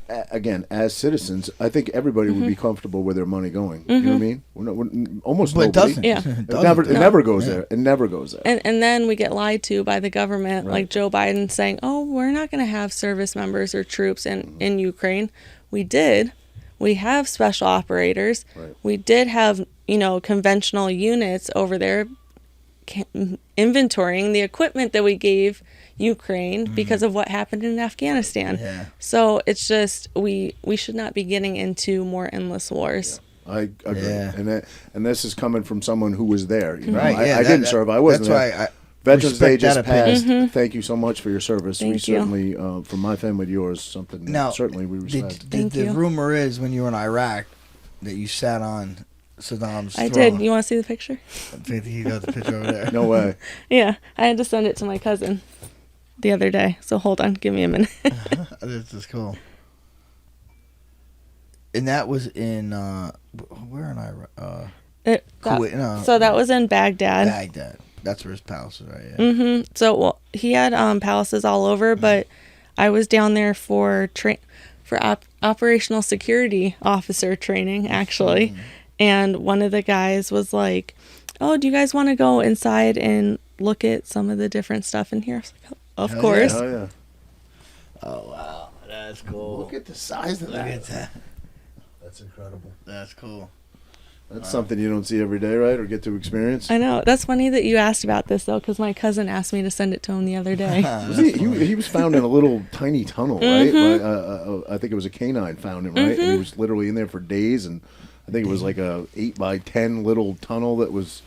again, as citizens, I think everybody would be comfortable with their money going. You know what I mean? Almost But nobody. it doesn't. Yeah. It never goes there. It never goes there. And then we get lied to by the government, like Joe Biden saying, oh, we're not going to have service members or troops in Ukraine. We did. We have special operators. Right. We did have, conventional units over there inventorying the equipment that we gave Ukraine because of what happened in Afghanistan. Yeah. So it's just we should not be getting into more endless wars. Yeah. I agree. Yeah. And this is coming from someone who was there. You know? Right, yeah, I didn't serve. I wasn't that's there. why I Veterans Day respect just that opinion. passed. Thank you so much for your service. Thank we you. certainly, from my family to yours, something that Now, certainly we respect. Thank the you. rumor is when you were in Iraq that you sat on Saddam's I throne. did. You want to see the picture? I think he got the picture over there. No way. Yeah, I had to send it to my cousin the other day. So hold on, give me a minute. This is cool. And that was in where in Iraq? Kuwait, no. So that was in Baghdad. Baghdad. That's where his palace is, right? Yeah. So he had palaces all over, but I was down there for operational security officer training, actually. And one of the guys was like, "Oh, do you guys want to go inside and look at some of the different stuff in here?" I was like, "Of Hell course." Oh yeah. Oh wow, that's cool. Look at the size of Look that. at that. That's incredible. That's cool. That's something you don't see every day, right? Or get to experience. I know. That's funny that you asked about this, though, because my cousin asked me to send it to him the other day. He was found in a little tiny tunnel, right? I think it was a canine found him, right? And he was literally in there for days, and I think it was like a 8x10 little tunnel that was.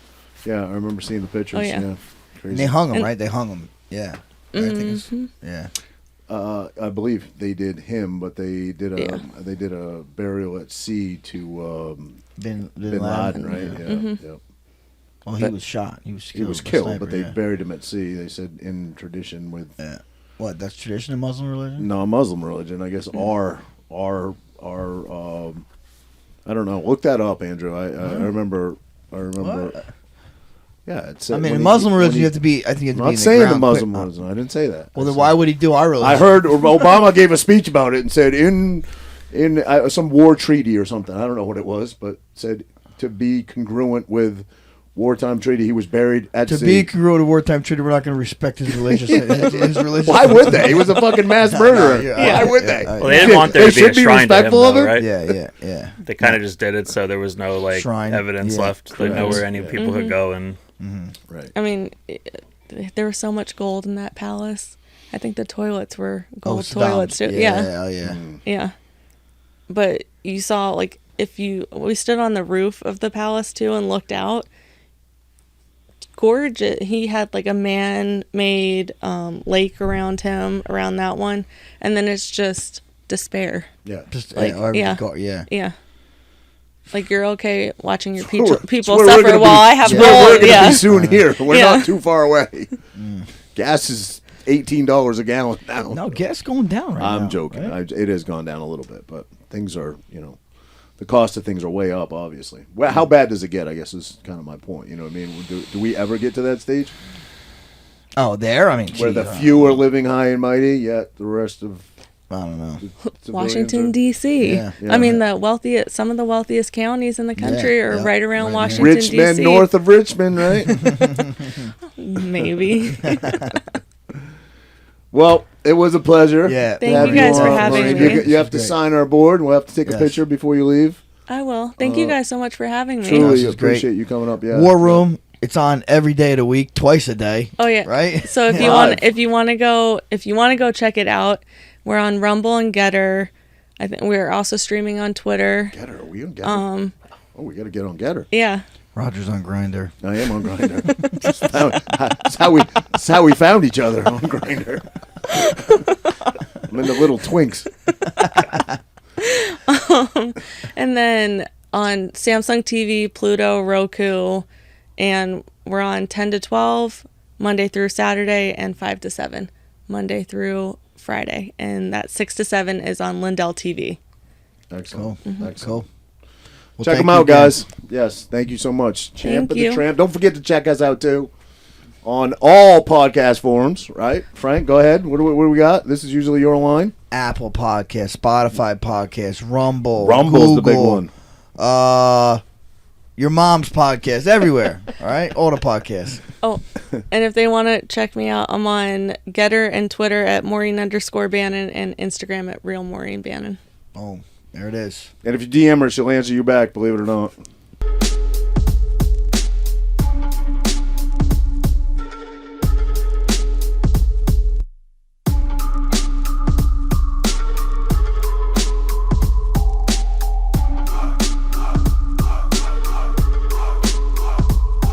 Yeah, I remember seeing the pictures. Oh, yeah. Crazy. And they hung him, right? They hung him. Yeah. I think it's, yeah. I believe they did him, but they did a burial at sea to Bin Laden, right? Yeah. Well, he was shot. He was killed. He was by a killed, sniper, but they yeah. buried him at sea. They said in tradition with What? That's tradition in Muslim religion? no Muslim religion. I guess our I don't know. Look that up, Andrew. I remember. What? Yeah, it's. I mean, in Muslim religion, you have to be. I think you have to I'm be not in the saying the ground Muslim quick. religion. I didn't say that. Well, I then said- why would he do our religion? I heard Obama gave a speech about it and said in some war treaty or something. I don't know what it was, but said to be congruent with wartime treaty. He was buried at To sea. be congruent to wartime treaty, we're not going to respect his religious. his religious. Why would they? He was a fucking mass murderer. Yeah. Why would they? Well, they didn't want there to be a should be shrine to him, respectful of though, it? right? Yeah. They kind of just did it, so there was no Shrine, evidence yeah, left. They know where any correct. people could go and. Right. I mean, there was so much gold in that palace. I think the toilets were gold toilets too. Yeah. Yeah. But you saw, we stood on the roof of the palace too and looked out. Gorgeous. He had like a man-made lake around him, around that one. And then it's just despair. Yeah. Just Like, yeah. yeah. Yeah. Like you're okay watching your It's people where we're suffer gonna while be- I have it's where we're gold. gonna Yeah. be soon here. We're Yeah. not too far away. Gas is $18 a gallon now. No, gas going down right now. I'm joking. right? It has gone down a little bit, but things are, the cost of things are way up, obviously. Well, how bad does it get, I guess, is kind of my point. You know what I mean? Do we ever get to that stage? Oh, there? I mean, Where gee, the few are living high and mighty, yet the rest of I don't know. civilians Washington are- D.C. Yeah. Yeah. I mean, some of the wealthiest counties in the country Yeah, are yeah. right around Right Washington Rich men D.C. north of Richmond, right? Maybe. Well, It was a pleasure. Yeah. Thank to you guys on, for having Maureen. me. You have to Great. sign our board. We'll have to take a Yes. picture before you leave. I will. Thank you guys so much for having me. Truly This is great. appreciate you coming up. Yeah. War Room. It's on every day of the week, twice a day. Oh yeah. Right? So if you want to go check it out, we're on Rumble and Getter. I think we're also streaming on Twitter. Getter. Are we on Getter? Oh, we got to get on Getter. Yeah. Roger's on Grinder. I am on Grinder. That's how we found each other on Grinder. I'm into little twinks. And then on Samsung TV, Pluto, Roku, and we're on 10 to 12 Monday through Saturday and 5 to 7 Monday through Friday. And that 6 to 7 is on Lindell TV. Excellent. Excellent. Cool. Well, Check thank them you out, again. guys. Yes, thank you so much. Champ Thank and you. the Tramp. Don't forget to check us out, too, on all podcast forums, right? Frank, go ahead. What do we got? This is usually your line. Apple Podcast, Spotify Podcast, Rumble, Rumble's the big Google, one. Your mom's podcast, everywhere. All right? All the podcasts. Oh, and if they want to check me out, I'm on Getter and Twitter at Maureen_Bannon and Instagram at Real Maureen Bannon. Oh, there it is. And if you DM her, she'll answer you back, believe it or not.